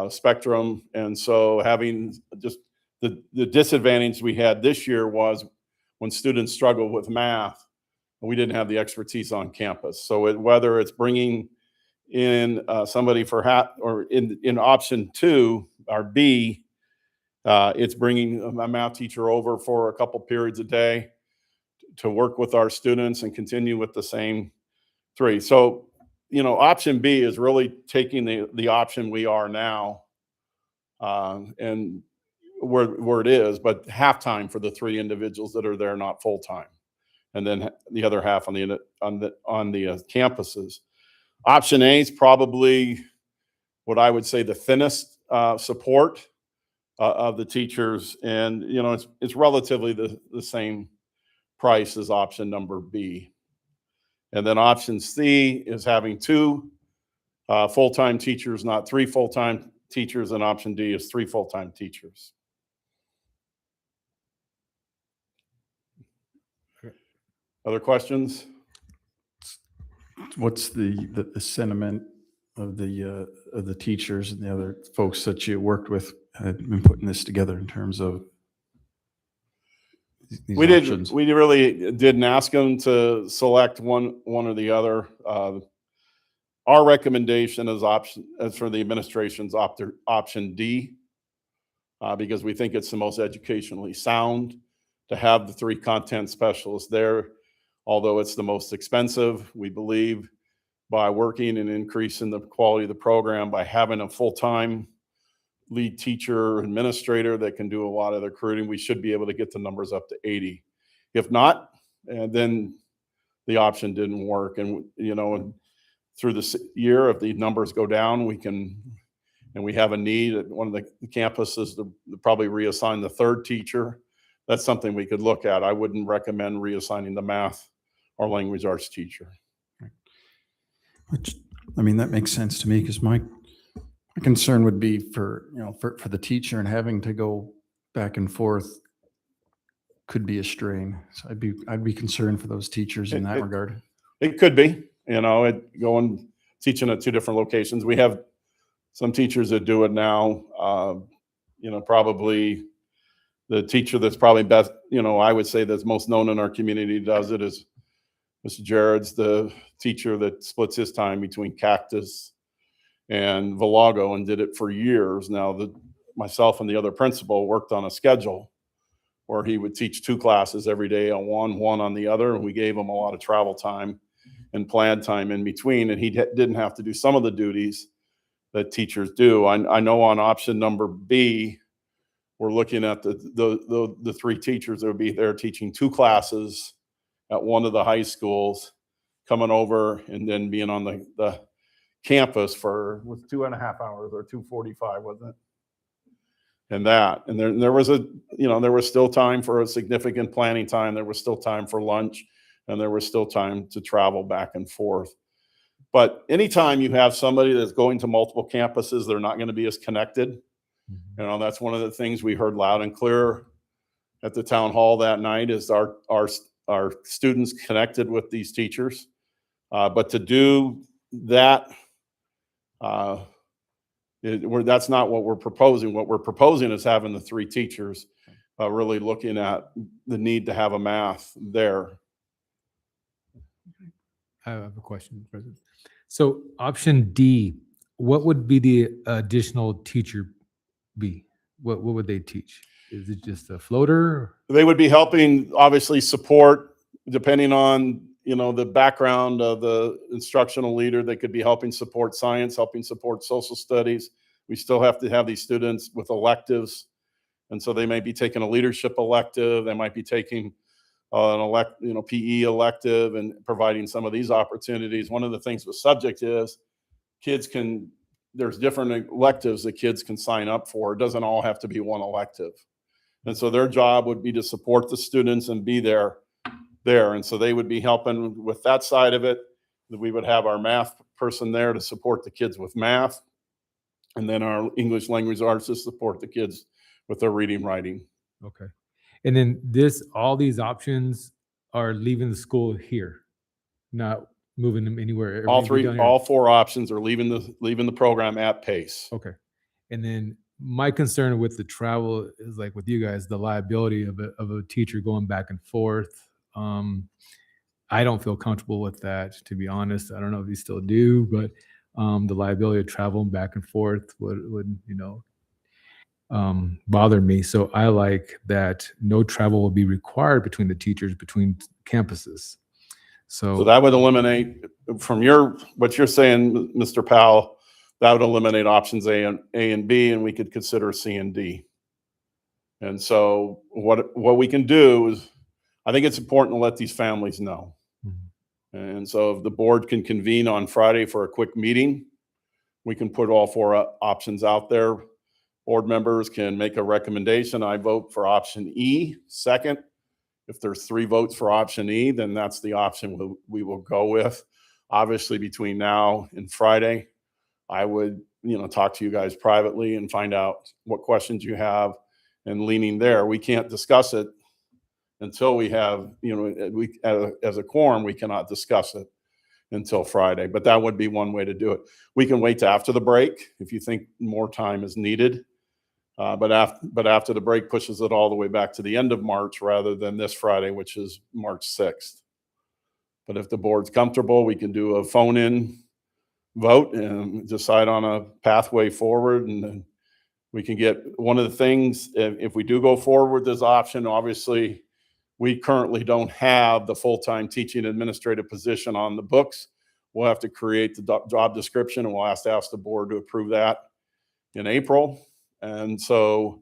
Speaker 6: spectrum. And so having just the disadvantage we had this year was when students struggled with math, we didn't have the expertise on campus. So whether it's bringing in somebody for or in option 2 or B, it's bringing a math teacher over for a couple periods a day to work with our students and continue with the same 3. So, option B is really taking the option we are now and where it is, but half-time for the 3 individuals that are there, not full-time. And then the other half on the campuses. Option A is probably what I would say the thinnest support of the teachers. And, it's relatively the same price as option number B. And then option C is having 2 full-time teachers, not 3 full-time teachers. And option D is 3 full-time teachers. Other questions?
Speaker 1: What's the sentiment of the teachers and the other folks that you worked with in putting this together in terms of these options?
Speaker 6: We really didn't ask them to select one or the other. Our recommendation is as for the administration's option D, because we think it's the most educationally sound to have the 3 content specialists there. Although it's the most expensive, we believe by working and increasing the quality of the program, by having a full-time lead teacher administrator that can do a lot of the recruiting, we should be able to get the numbers up to 80. If not, then the option didn't work. And, through this year, if the numbers go down, and we have a need at one of the campuses to probably reassign the 3rd teacher. That's something we could look at. I wouldn't recommend reassigning the math or language arts teacher.
Speaker 1: Which, that makes sense to me, because my concern would be for the teacher, and having to go back and forth could be a strain. So I'd be concerned for those teachers in that regard.
Speaker 6: It could be, going teaching at 2 different locations. We have some teachers that do it now. Probably the teacher that's probably best, I would say that's most known in our community does it is Mr. Jared's the teacher that splits his time between Cactus and Villago and did it for years. Now, myself and the other principal worked on a schedule where he would teach 2 classes every day on one on the other, and we gave him a lot of travel time and planned time in between, and he didn't have to do some of the duties that teachers do. I know on option number B, we're looking at the 3 teachers that would be there teaching 2 classes at one of the high schools, coming over and then being on the campus for 2.5 hours or 2:45, wasn't it? And there was there was still time for a significant planning time. There was still time for lunch, and there was still time to travel back and forth. But anytime you have somebody that's going to multiple campuses, they're not going to be as connected. That's one of the things we heard loud and clear at the town hall that night is our students connected with these teachers. But to do that, that's not what we're proposing. What we're proposing is having the 3 teachers really looking at the need to have a math there.
Speaker 4: I have a question, President. So option D, what would be the additional teacher be? What would they teach? Is it just a floater?
Speaker 6: They would be helping, obviously, support, depending on, the background of the instructional leader. They could be helping support science, helping support social studies. We still have to have these students with electives. And so they may be taking a leadership elective. They might be taking an PE elective and providing some of these opportunities. One of the things with subject is there's different electives that kids can sign up for. It doesn't all have to be one elective. And so their job would be to support the students and be there. And so they would be helping with that side of it. We would have our math person there to support the kids with math. And then our English language arts to support the kids with their reading, writing.
Speaker 4: Okay. And then all these options are leaving the school here, not moving them anywhere.
Speaker 6: All 4 options are leaving the program at pace.
Speaker 4: Okay. And then my concern with the travel is like with you guys, the liability of a teacher going back and forth. I don't feel comfortable with that, to be honest. I don't know if you still do, but the liability of traveling back and forth would bother me. So I like that no travel will be required between the teachers, between campuses.
Speaker 6: So that would eliminate, from what you're saying, Mr. Powell, that would eliminate options A and B, and we could consider C and D. And so what we can do is, I think it's important to let these families know. And so if the board can convene on Friday for a quick meeting, we can put all four options out there. Board members can make a recommendation. I vote for option E second. If there's 3 votes for option E, then that's the option we will go with. Obviously, between now and Friday, I would, talk to you guys privately and find out what questions you have, and leaning there. We can't discuss it until we have, as a quorum, we cannot discuss it until Friday, but that would be one way to do it. We can wait to after the break if you think more time is needed. But after the break pushes it all the way back to the end of March rather than this Friday, which is March 6th. But if the board's comfortable, we can do a phone-in vote and decide on a pathway forward. And then we can get one of the things, if we do go forward with this option, obviously, we currently don't have the full-time teaching administrative position on the books. We'll have to create the job description, and we'll have to ask the board to approve that in April. And so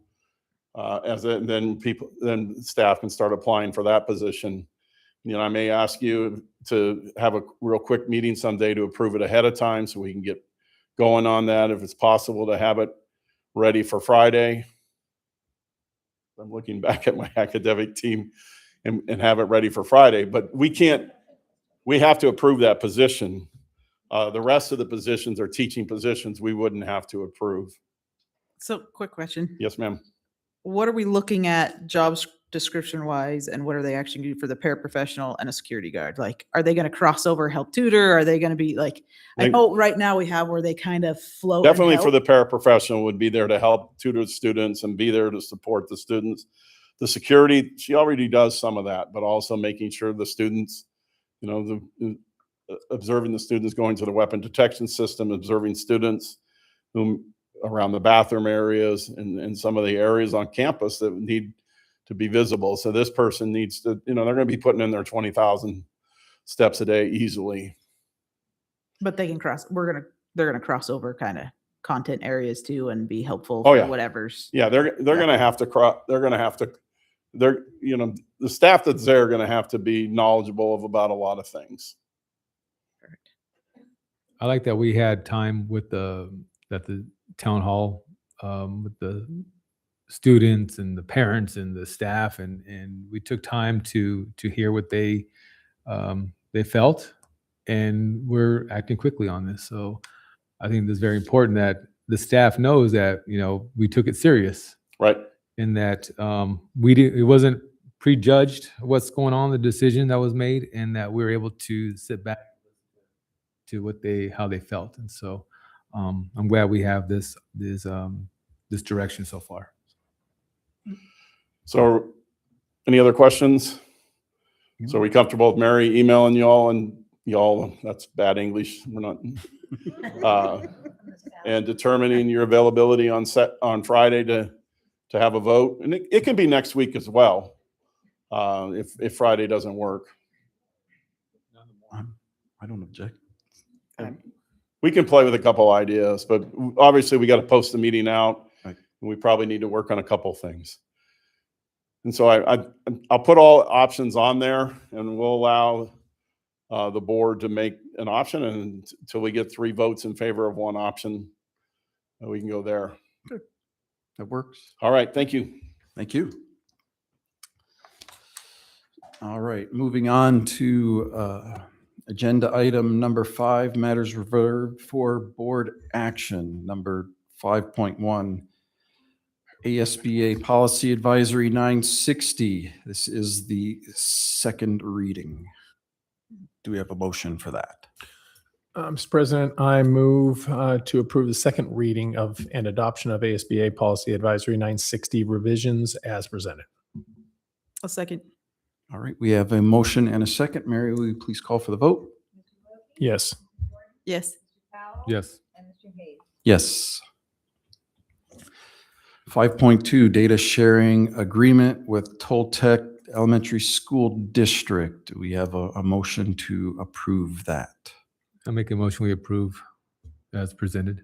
Speaker 6: then staff can start applying for that position. I may ask you to have a real quick meeting someday to approve it ahead of time so we can get going on that. If it's possible to have it ready for Friday. I'm looking back at my academic team and have it ready for Friday, but we have to approve that position. The rest of the positions are teaching positions we wouldn't have to approve.
Speaker 3: So quick question.
Speaker 6: Yes, ma'am.
Speaker 3: What are we looking at jobs description wise, and what are they actually do for the paraprofessional and a security guard? Like, are they going to cross over, help tutor? Are they going to be like, I know right now we have where they kind of flow.
Speaker 6: Definitely for the paraprofessional would be there to help tutor students and be there to support the students. The security, she already does some of that, but also making sure the students, observing the students going to the weapon detection system, observing students around the bathroom areas and some of the areas on campus that need to be visible. So this person needs to, they're going to be putting in their 20,000 steps a day easily.
Speaker 3: But they can they're going to cross over kind of content areas too and be helpful
Speaker 6: Oh,
Speaker 3: for
Speaker 6: yeah.
Speaker 3: whatever's.
Speaker 6: Yeah, they're going to have to the staff that's there are going to have to be knowledgeable about a lot of things.
Speaker 4: I like that we had time at the town hall with the students and the parents and the staff, and we took time to hear what they felt, and we're acting quickly on this. So I think it's very important that the staff knows that we took it serious,
Speaker 6: right? And
Speaker 4: that it wasn't prejudged what's going on, the decision that was made, and that we were able to sit back to how they felt. And so I'm glad we have this direction so far.
Speaker 6: So any other questions? So are we comfortable with Mary emailing y'all that's bad English. We're not and determining your availability on Friday to have a vote. And it can be next week as well. If Friday doesn't work.
Speaker 1: I don't object.
Speaker 6: We can play with a couple ideas, but obviously we got to post the meeting out.
Speaker 1: Right.
Speaker 6: And we probably need to work on a couple things. And so I'll put all options on there, and we'll allow the board to make an option, and until we get 3 votes in favor of one option, we can go there.
Speaker 1: Good. That works.
Speaker 6: All right. Thank you.
Speaker 1: Thank you. All right, moving on to agenda item number 5, matters reserved for board action. Number 5.1, ASBA Policy Advisory 960. This is the second reading. Do we have a motion for that?
Speaker 2: Mr. President, I move to approve the second reading of and adoption of ASBA Policy Advisory 960 revisions as presented.
Speaker 3: A second.
Speaker 1: All right, we have a motion and a second. Mary, will you please call for the vote?
Speaker 2: Yes.
Speaker 3: Yes.
Speaker 4: Yes.
Speaker 1: Yes. 5.2, data sharing agreement with Toltec Elementary School District. Do we have a motion to approve that?
Speaker 4: I'll make a motion we approve as presented.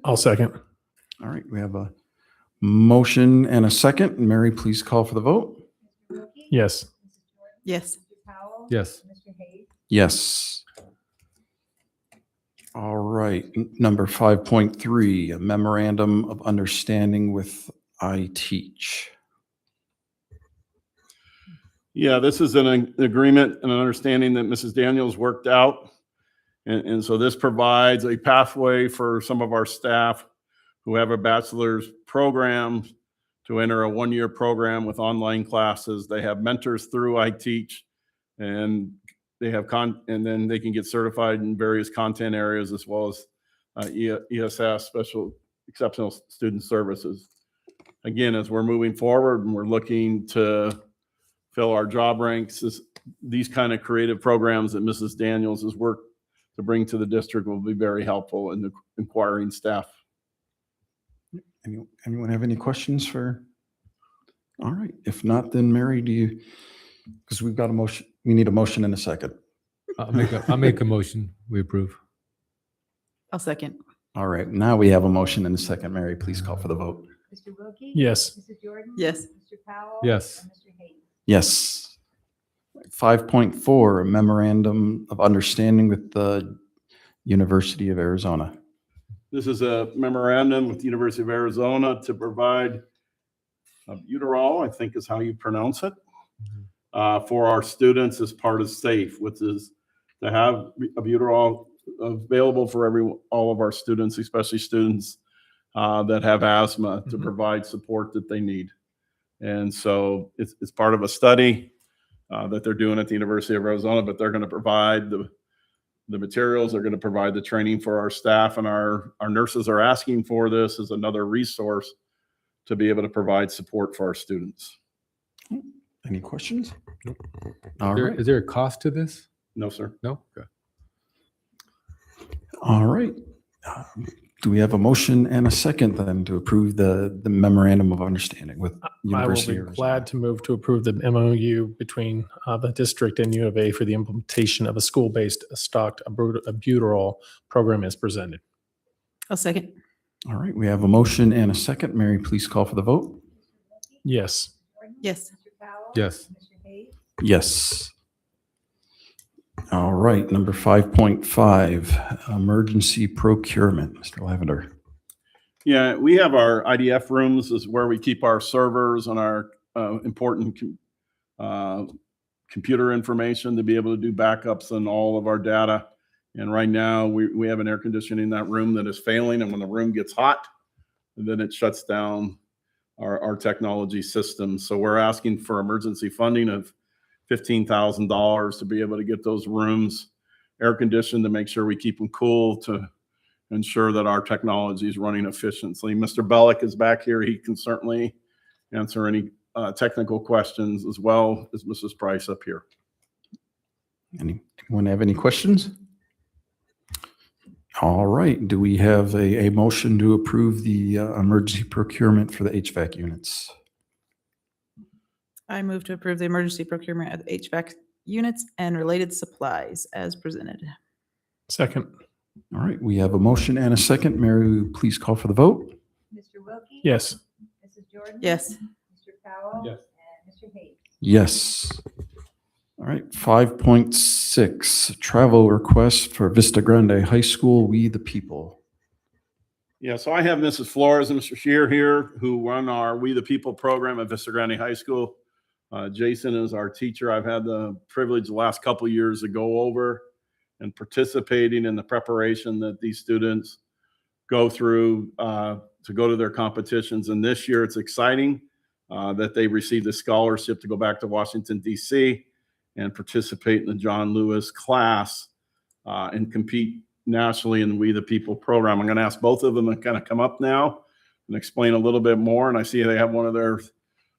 Speaker 2: I'll second.
Speaker 1: All right, we have a motion and a second. Mary, please call for the vote.
Speaker 2: Yes.
Speaker 3: Yes.
Speaker 4: Yes.
Speaker 1: Yes. All right, number 5.3, a memorandum of understanding with iTeach.
Speaker 6: Yeah, this is an agreement and an understanding that Mrs. Daniels worked out. And so this provides a pathway for some of our staff who have a bachelor's program to enter a one-year program with online classes. They have mentors through iTeach, and they have and then they can get certified in various content areas as well as ESS, Special Exceptional Student Services. Again, as we're moving forward and we're looking to fill our job ranks, these kind of creative programs that Mrs. Daniels has worked to bring to the district will be very helpful in the inquiring staff.
Speaker 1: Anyone have any questions for? All right, if not, then Mary, do you, because we've got a motion, we need a motion in a second.
Speaker 4: I'll make a motion we approve.
Speaker 3: I'll second.
Speaker 1: All right, now we have a motion in a second. Mary, please call for the vote.
Speaker 2: Yes.
Speaker 3: Yes.
Speaker 4: Yes.
Speaker 1: Yes. 5.4, a memorandum of understanding with the University of Arizona.
Speaker 6: This is a memorandum with the University of Arizona to provide Buterol, I think is how you pronounce it, for our students as part of SAFE, which is to have a Buterol available for all of our students, especially students that have asthma, to provide support that they need. And so it's part of a study that they're doing at the University of Arizona, but they're going to provide the materials, they're going to provide the training for our staff, and our nurses are asking for this as another resource to be able to provide support for our students.
Speaker 1: Any questions?
Speaker 4: Is there a cost to this?
Speaker 6: No, sir.
Speaker 4: No? Okay.
Speaker 1: All right. Do we have a motion and a second then to approve the memorandum of understanding with
Speaker 2: I will
Speaker 1: University
Speaker 2: be
Speaker 1: of Arizona?
Speaker 2: glad to move to approve the MOU between the district and U of A for the implementation of a school-based stocked albuterol program as presented.
Speaker 3: I'll second.
Speaker 1: All right, we have a motion and a second. Mary, please call for the vote.
Speaker 2: Yes.
Speaker 3: Yes.
Speaker 4: Yes.
Speaker 1: Yes. All right, number 5.5, emergency procurement. Mr. Lavender.
Speaker 6: Yeah, we have our IDF rooms is where we keep our servers and our important computer information to be able to do backups on all of our data. And right now we have an air conditioning in that room that is failing. And when the room gets hot, then it shuts down our technology system. So we're asking for emergency funding of $15,000 to be able to get those rooms air conditioned, to make sure we keep them cool, to ensure that our technology is running efficiently. Mr. Bellick is back here. He can certainly answer any technical questions, as well as Mrs. Price up here.
Speaker 1: Anyone have any questions? All right, do we have a motion to approve the emergency procurement for the HVAC units?
Speaker 3: I move to approve the emergency procurement of HVAC units and related supplies as presented.
Speaker 2: Second.
Speaker 1: All right, we have a motion and a second. Mary, will you please call for the vote?
Speaker 2: Yes.
Speaker 3: Yes.
Speaker 4: Yes.
Speaker 1: Yes. All right, 5.6, travel request for Vista Grande High School, We the People.
Speaker 6: Yeah, so I have Mrs. Flores and Mr. Shear here, who run our We the People program at Vista Grande High School. Jason is our teacher. I've had the privilege the last couple of years to go over and participating in the preparation that these students go through to go to their competitions. And this year it's exciting that they received a scholarship to go back to Washington, D.C. and participate in the John Lewis class and compete nationally in the We the People program. I'm going to ask both of them to kind of come up now and explain a little bit more. And I see they have one of their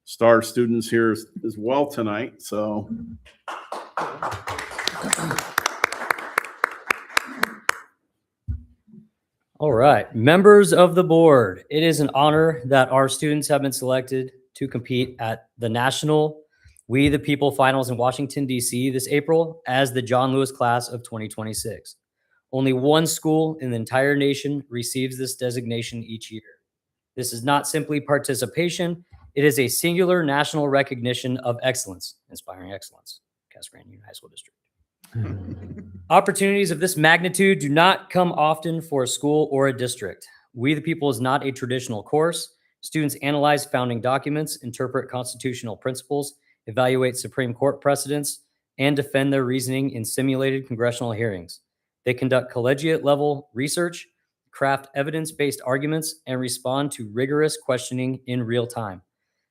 Speaker 6: star students here as well tonight. So.
Speaker 11: All right, members of the board, it is an honor that our students have been selected to compete at the National We the People Finals in Washington, D.C. this April as the John Lewis class of 2026. Only one school in the entire nation receives this designation each year. This is not simply participation, it is a singular national recognition of excellence, inspiring excellence, Casa Grande Union High School District. Opportunities of this magnitude do not come often for a school or a district. We the People is not a traditional course. Students analyze founding documents, interpret constitutional principles, evaluate Supreme Court precedents, and defend their reasoning in simulated congressional hearings. They conduct collegiate-level research, craft evidence-based arguments, and respond to rigorous questioning in real time.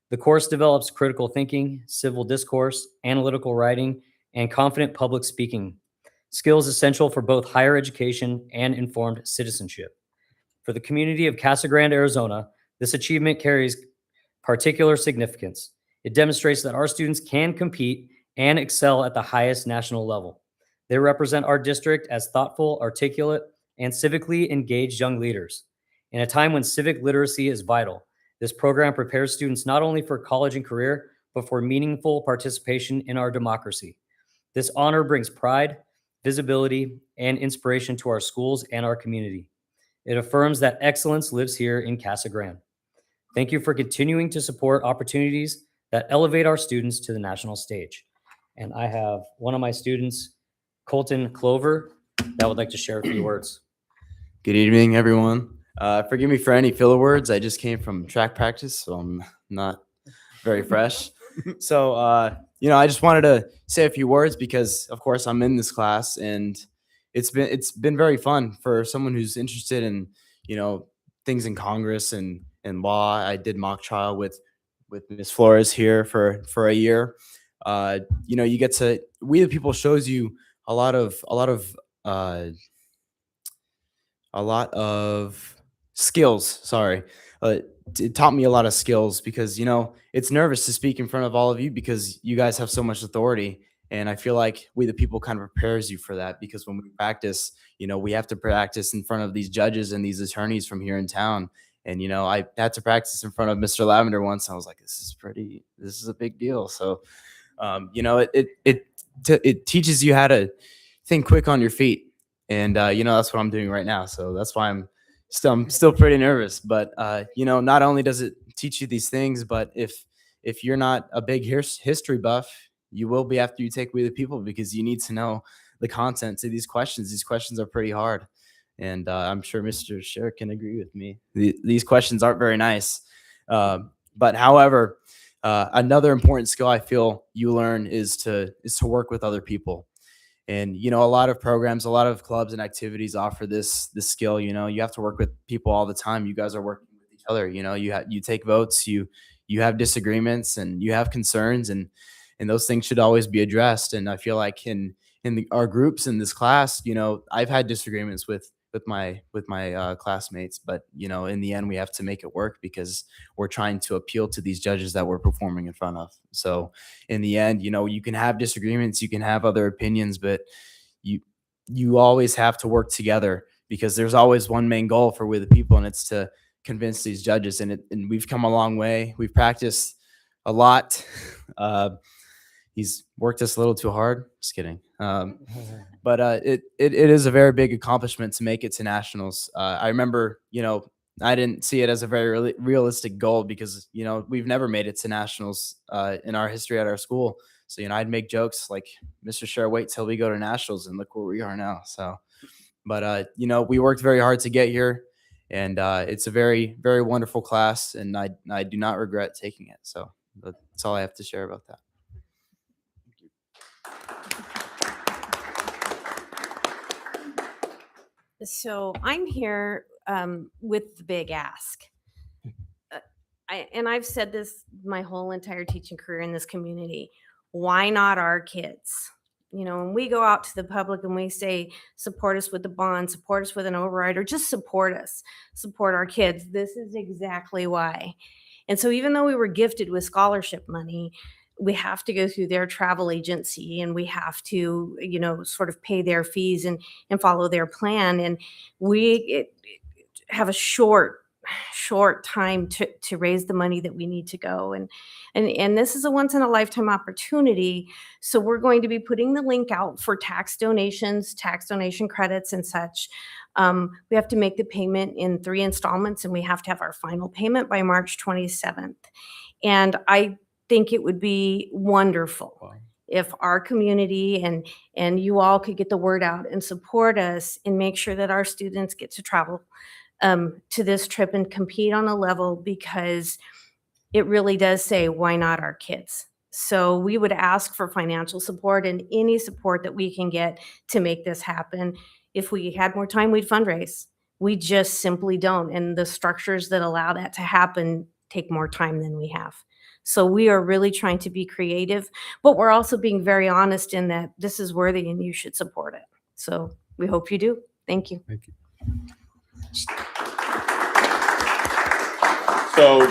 Speaker 11: The course develops critical thinking, civil discourse, analytical writing, and confident public speaking, skills essential for both higher education and informed citizenship. For the community of Casa Grande, Arizona, this achievement carries particular significance. It demonstrates that our students can compete and excel at the highest national level. They represent our district as thoughtful, articulate, and civically engaged young leaders. In a time when civic literacy is vital, this program prepares students not only for college and career, but for meaningful participation in our democracy. This honor brings pride, visibility, and inspiration to our schools and our community. It affirms that excellence lives here in Casa Grande. Thank you for continuing to support opportunities that elevate our students to the national stage. And I have one of my students, Colton Clover, that would like to share a few words.
Speaker 14: Good evening, everyone. Forgive me for any filler words. I just came from track practice, so I'm not very fresh. So, I just wanted to say a few words because, of course, I'm in this class, and it's been very fun for someone who's interested in, things in Congress and law. I did mock trial with Ms. Flores here for a year. You get to We the People shows you a lot of skills. Sorry. It taught me a lot of skills because, it's nervous to speak in front of all of you because you guys have so much authority. And I feel like We the People kind of prepares you for that because when we practice, we have to practice in front of these judges and these attorneys from here in town. And, I had to practice in front of Mr. Lavender once. I was like, this is a big deal. So, it teaches you how to think quick on your feet. And, that's what I'm doing right now. So that's why I'm still pretty nervous. But, not only does it teach you these things, but if you're not a big history buff, you will be after you take We the People because you need to know the content to these questions. These questions are pretty hard. And I'm sure Mr. Sher can agree with me. These questions aren't very nice. But however, another important skill I feel you learn is to work with other people. And, a lot of programs, a lot of clubs and activities offer this skill. You have to work with people all the time. You guys are working with each other. You take votes, you have disagreements, and you have concerns, and those things should always be addressed. And I feel like in our groups in this class, I've had disagreements with my classmates, but in the end we have to make it work because we're trying to appeal to these judges that we're performing in front of. So in the end, you can have disagreements, you can have other opinions, but you always have to work together because there's always one main goal for We the People, and it's to convince these judges. And we've come a long way. We've practiced a lot. He's worked us a little too hard. Just kidding. But it is a very big accomplishment to make it to nationals. I remember, I didn't see it as a very realistic goal because, we've never made it to nationals in our history at our school. So, I'd make jokes like, Mr. Sher, wait till we go to nationals and look where we are now. So, but, we worked very hard to get here, and it's a very, very wonderful class, and I do not regret taking it. So that's all I have to share about that.
Speaker 5: So I'm here with the big ask. I've said this my whole entire teaching career in this community. Why not our kids?
Speaker 15: You know, when we go out to the public and we say, support us with the bond, support us with an override, or just support us, support our kids, this is exactly why. And so even though we were gifted with scholarship money, we have to go through their travel agency and we have to, you know, sort of pay their fees and follow their plan. And we have a short time to raise the money that we need to go. And this is a once in a lifetime opportunity. So we're going to be putting the link out for tax donations, tax donation credits and such. We have to make the payment in 3 installments and we have to have our final payment by March 27th. And I think it would be wonderful if our community and you all could get the word out and support us and make sure that our students get to travel to this trip and compete on a level, because it really does say, why not our kids? So we would ask for financial support and any support that we can get to make this happen. If we had more time, we'd fundraise. We just simply don't. And the structures that allow that to happen take more time than we have. So we are really trying to be creative, but we're also being very honest in that this is worthy and you should support it. So we hope you do. Thank you.
Speaker 4: Thank you.
Speaker 6: So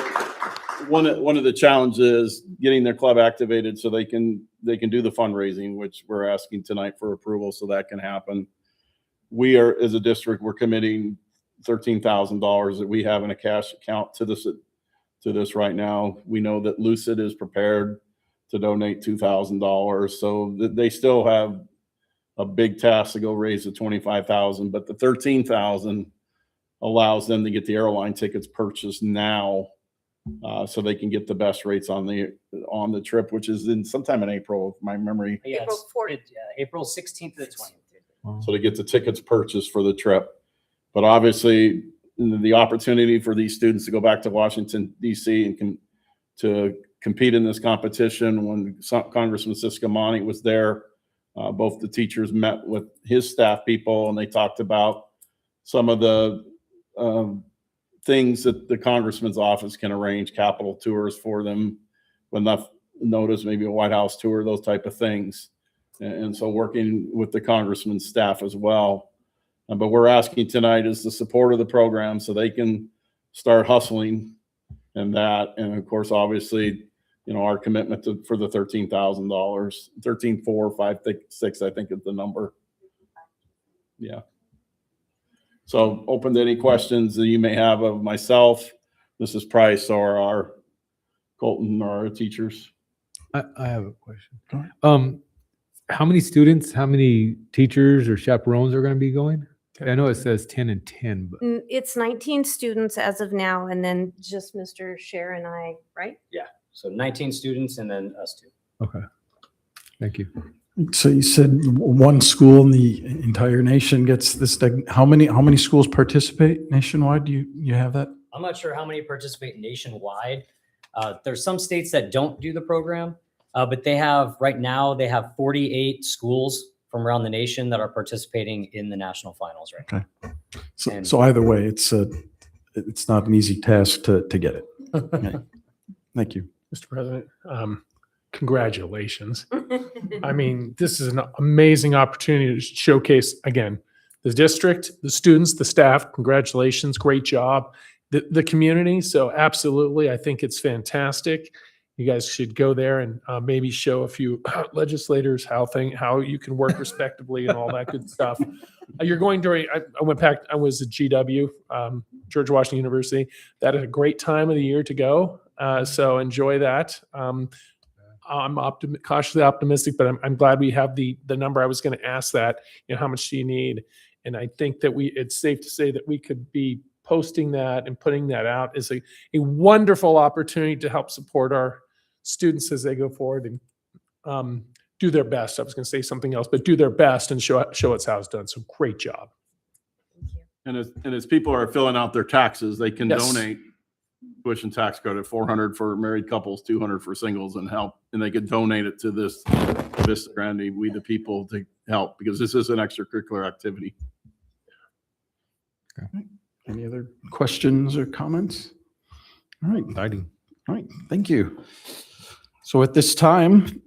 Speaker 6: one of the challenges is getting their club activated so they can do the fundraising, which we're asking tonight for approval so that can happen. We are, as a district, we're committing $13,000 that we have in a cash account to this right now. We know that Lucid is prepared to donate $2,000, so they still have a big task to go raise the $25,000, but the $13,000 allows them to get the airline tickets purchased now, so they can get the best rates on the trip, which is in sometime in April, if my memory.
Speaker 11: Yeah,
Speaker 15: April 4th.
Speaker 11: April 16th to the 20th.
Speaker 6: So to get the tickets purchased for the trip. But obviously, the opportunity for these students to go back to Washington, D.C. and to compete in this competition. When Congressman Siscomani was there, both the teachers met with his staff people and they talked about some of the things that the congressman's office can arrange, Capitol tours for them, enough notice, maybe a White House tour, those type of things. And so working with the congressman's staff as well. But we're asking tonight is the support of the program so they can start hustling and that. And of course, obviously, you know, our commitment for the $13,000, 13,456, I think is the number. Yeah. So open to any questions that you may have of myself, Mrs. Price, or our Colton, or our teachers.
Speaker 4: I have a question. How many students, how many teachers or chaperones are going to be going? I know it says 10 and 10, but
Speaker 15: It's 19 students as of now, and then just Mr. Scher and I, right?
Speaker 11: Yeah. So 19 students and then us two.
Speaker 4: okay. Thank you.
Speaker 1: So you said one school in the entire nation gets this. How many schools participate nationwide? Do you have that?
Speaker 11: I'm not sure how many participate nationwide. There's some states that don't do the program, but they have 48 schools from around the nation that are participating in the national finals right now.
Speaker 1: So either way, it's not an easy task to get it. Okay. Thank you,
Speaker 2: Mr. President. Congratulations. I mean, this is an amazing opportunity to showcase, again, the district, the students, the staff. Congratulations. Great job. The community. So absolutely, I think it's fantastic. You guys should go there and maybe show a few legislators how you can work respectably and all that good stuff. You're going during, I went back, I was at GW, George Washington University. That is a great time of the year to go. So enjoy that. I'm cautiously optimistic, but I'm glad we have the number. I was going to ask that, how much do you need? And I think that it's safe to say that we could be posting that and putting that out is a wonderful opportunity to help support our students as they go forward and do their best. I was going to say something else, but do their best and show us how it's done. So great job.
Speaker 6: And as people are filling out their taxes, they can
Speaker 2: Yes.
Speaker 6: donate tuition tax credit, $400 for married couples, $200 for singles, and help. And they could donate it to this Vista Grande, We the People, to help, because this is an extracurricular activity.
Speaker 1: Any other questions or comments? All right.
Speaker 4: Exciting.
Speaker 1: All right. Thank you. So at this time,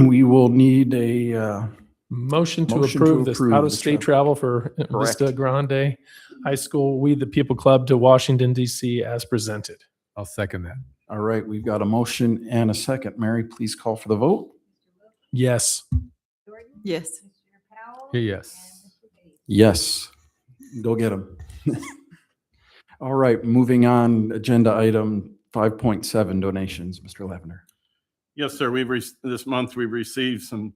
Speaker 1: we will need a
Speaker 2: Motion to
Speaker 6: Motion to
Speaker 2: approve this
Speaker 6: approve the
Speaker 2: out-of-state travel for Vista
Speaker 6: Correct.
Speaker 2: Grande High School, We the People Club to Washington DC as presented.
Speaker 4: I'll second that.
Speaker 1: All right, we've got a motion and a second. Mary, please call for the vote.
Speaker 2: Yes.
Speaker 3: Yes.
Speaker 4: Yes.
Speaker 1: Yes. Go get them. All right, moving on, agenda item 5.7, donations. Mr. Lavender.
Speaker 6: Yes, sir. This month we've received some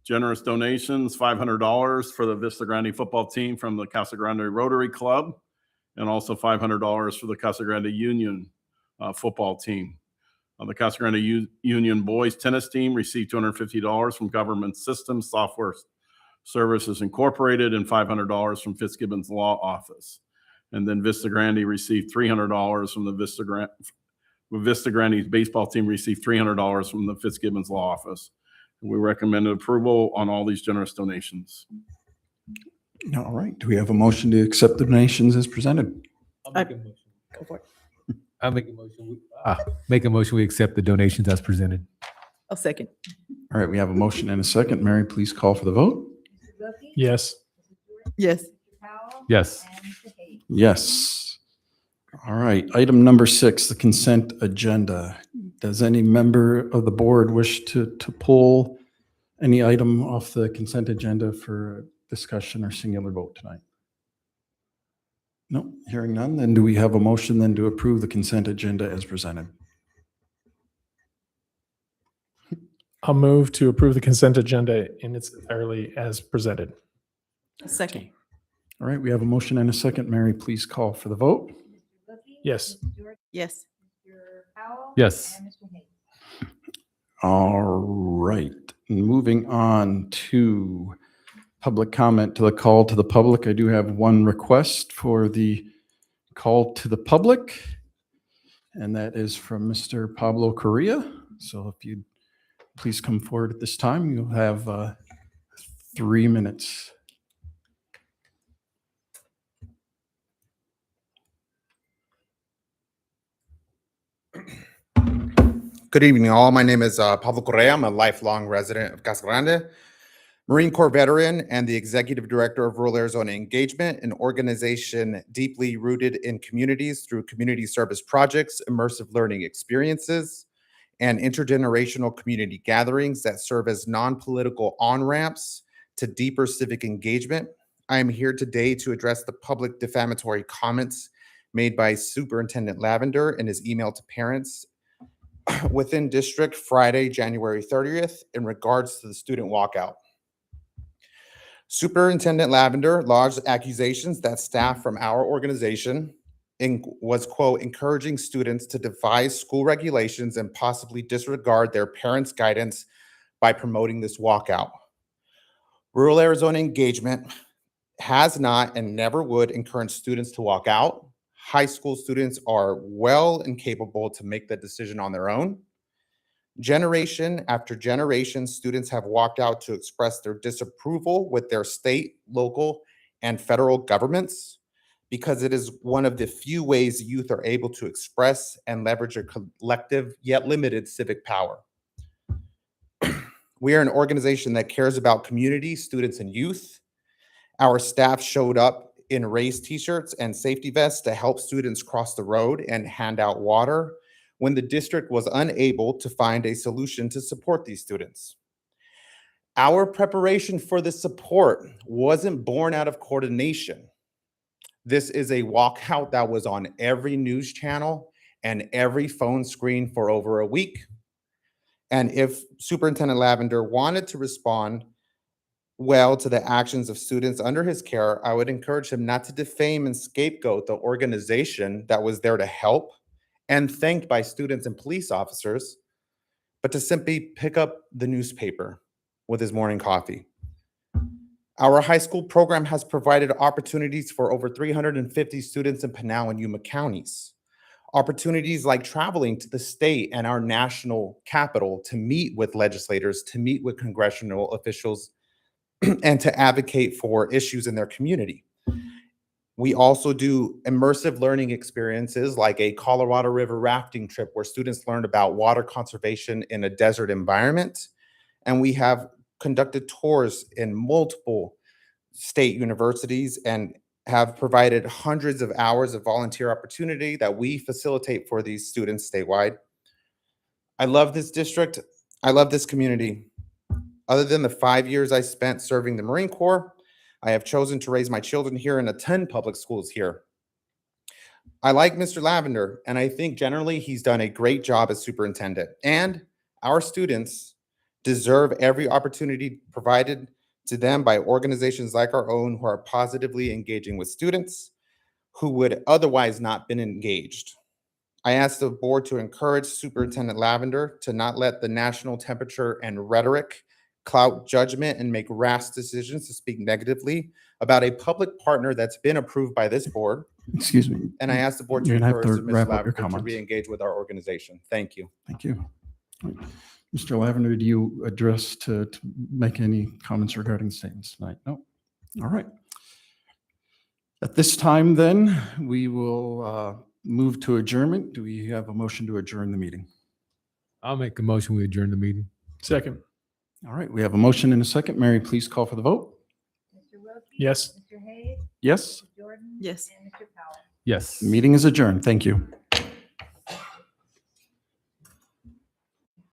Speaker 6: generous donations, $500 for the Vista Grande football team from the Casa Grande Rotary Club, and also $500 for the Casa Grande Union football team. The Casa Grande Union boys tennis team received $250 from Government Systems Software Services Incorporated and $500 from Fitzgibbons Law Office. And then Vista Grande received $300 from the Vista Grande's baseball team received $300 from the Fitzgibbons Law Office. We recommended approval on all these generous donations.
Speaker 1: All right, do we have a motion to accept the donations as presented?
Speaker 4: I'll make a motion.
Speaker 3: Go for it.
Speaker 4: I'll make a motion. Make a motion. We accept the donations as presented.
Speaker 3: I'll second.
Speaker 1: All right, we have a motion and a second. Mary, please call for the vote.
Speaker 2: Yes.
Speaker 3: Yes.
Speaker 4: Yes.
Speaker 1: Yes. All right, item number 6, the consent agenda. Does any member of the board wish to pull any item off the consent agenda for discussion or singular vote tonight? No, hearing none, then do we have a motion then to approve the consent agenda as presented?
Speaker 2: I'll move to approve the consent agenda in its entirety as presented.
Speaker 3: Second.
Speaker 1: All right, we have a motion and a second. Mary, please call for the vote.
Speaker 2: Yes.
Speaker 3: Yes.
Speaker 4: Yes.
Speaker 1: All right, moving on to public comment to the call to the public. I do have one request for the call to the public, and that is from Mr. Pablo Correa. So if you'd please come forward at this time, you'll have 3 minutes.
Speaker 16: Good evening, all. My name is Pablo Correa. I'm a lifelong resident of Casa Grande, Marine Corps veteran, and the Executive Director of Rural Arizona Engagement, an organization deeply rooted in communities through community service projects, immersive learning experiences, and intergenerational community gatherings that serve as non-political on-ramps to deeper civic engagement. I am here today to address the public defamatory comments made by Superintendent Lavender in his email to parents within district Friday, January 30th, in regards to the student walkout. Superintendent Lavender lodged accusations that staff from our organization was, quote, encouraging students to devise school regulations and possibly disregard their parents' guidance by promoting this walkout. Rural Arizona Engagement has not and never would encourage students to walk out. High school students are well and capable to make that decision on their own. Generation after generation, students have walked out to express their disapproval with their state, local, and federal governments because it is one of the few ways youth are able to express and leverage their collective yet limited civic power. We are an organization that cares about community, students, and youth. Our staff showed up in race t-shirts and safety vests to help students cross the road and hand out water when the district was unable to find a solution to support these students. Our preparation for this support wasn't born out of coordination. This is a walkout that was on every news channel and every phone screen for over a week. And if Superintendent Lavender wanted to respond well to the actions of students under his care, I would encourage him not to defame and scapegoat the organization that was there to help and thanked by students and police officers, but to simply pick up the newspaper with his morning coffee. Our high school program has provided opportunities for over 350 students in Pinal and Yuma counties. Opportunities like traveling to the state and our national capital to meet with legislators, to meet with congressional officials, and to advocate for issues in their community. We also do immersive learning experiences like a Colorado River rafting trip where students learned about water conservation in a desert environment. And we have conducted tours in multiple state universities and have provided hundreds of hours of volunteer opportunity that we facilitate for these students statewide. I love this district. I love this community. Other than the 5 years I spent serving the Marine Corps, I have chosen to raise my children here and attend public schools here. I like Mr. Lavender, and I think generally he's done a great job as superintendent. And our students deserve every opportunity provided to them by organizations like our own who are positively engaging with students who would otherwise not been engaged. I ask the board to encourage Superintendent Lavender to not let the national temperature and rhetoric cloud judgment and make rash decisions to speak negatively about a public partner that's been approved by this board.
Speaker 17: Excuse me.
Speaker 16: And I ask the board to
Speaker 17: You're gonna have
Speaker 16: encourage
Speaker 17: to
Speaker 16: Mr.
Speaker 17: wrap up your
Speaker 16: Lavender to
Speaker 17: comments.
Speaker 16: re-engage with our organization. Thank you.
Speaker 17: Thank you. Mr. Lavender, do you address to make any comments regarding the statements tonight? No? All right. At this time, then, we will move to adjournment. Do we have a motion to adjourn the meeting?
Speaker 4: I'll make a motion. We adjourn the meeting.
Speaker 2: Second.
Speaker 17: All right, we have a motion and a second. Mary, please call for the vote.
Speaker 5: Mr. Wilkie?
Speaker 2: Yes.
Speaker 5: Mr. Hayes?
Speaker 17: Yes?
Speaker 5: Mr. Jordan?
Speaker 3: Yes.
Speaker 5: And Mr. Powell?
Speaker 4: Yes.
Speaker 17: Meeting is adjourned. Thank you.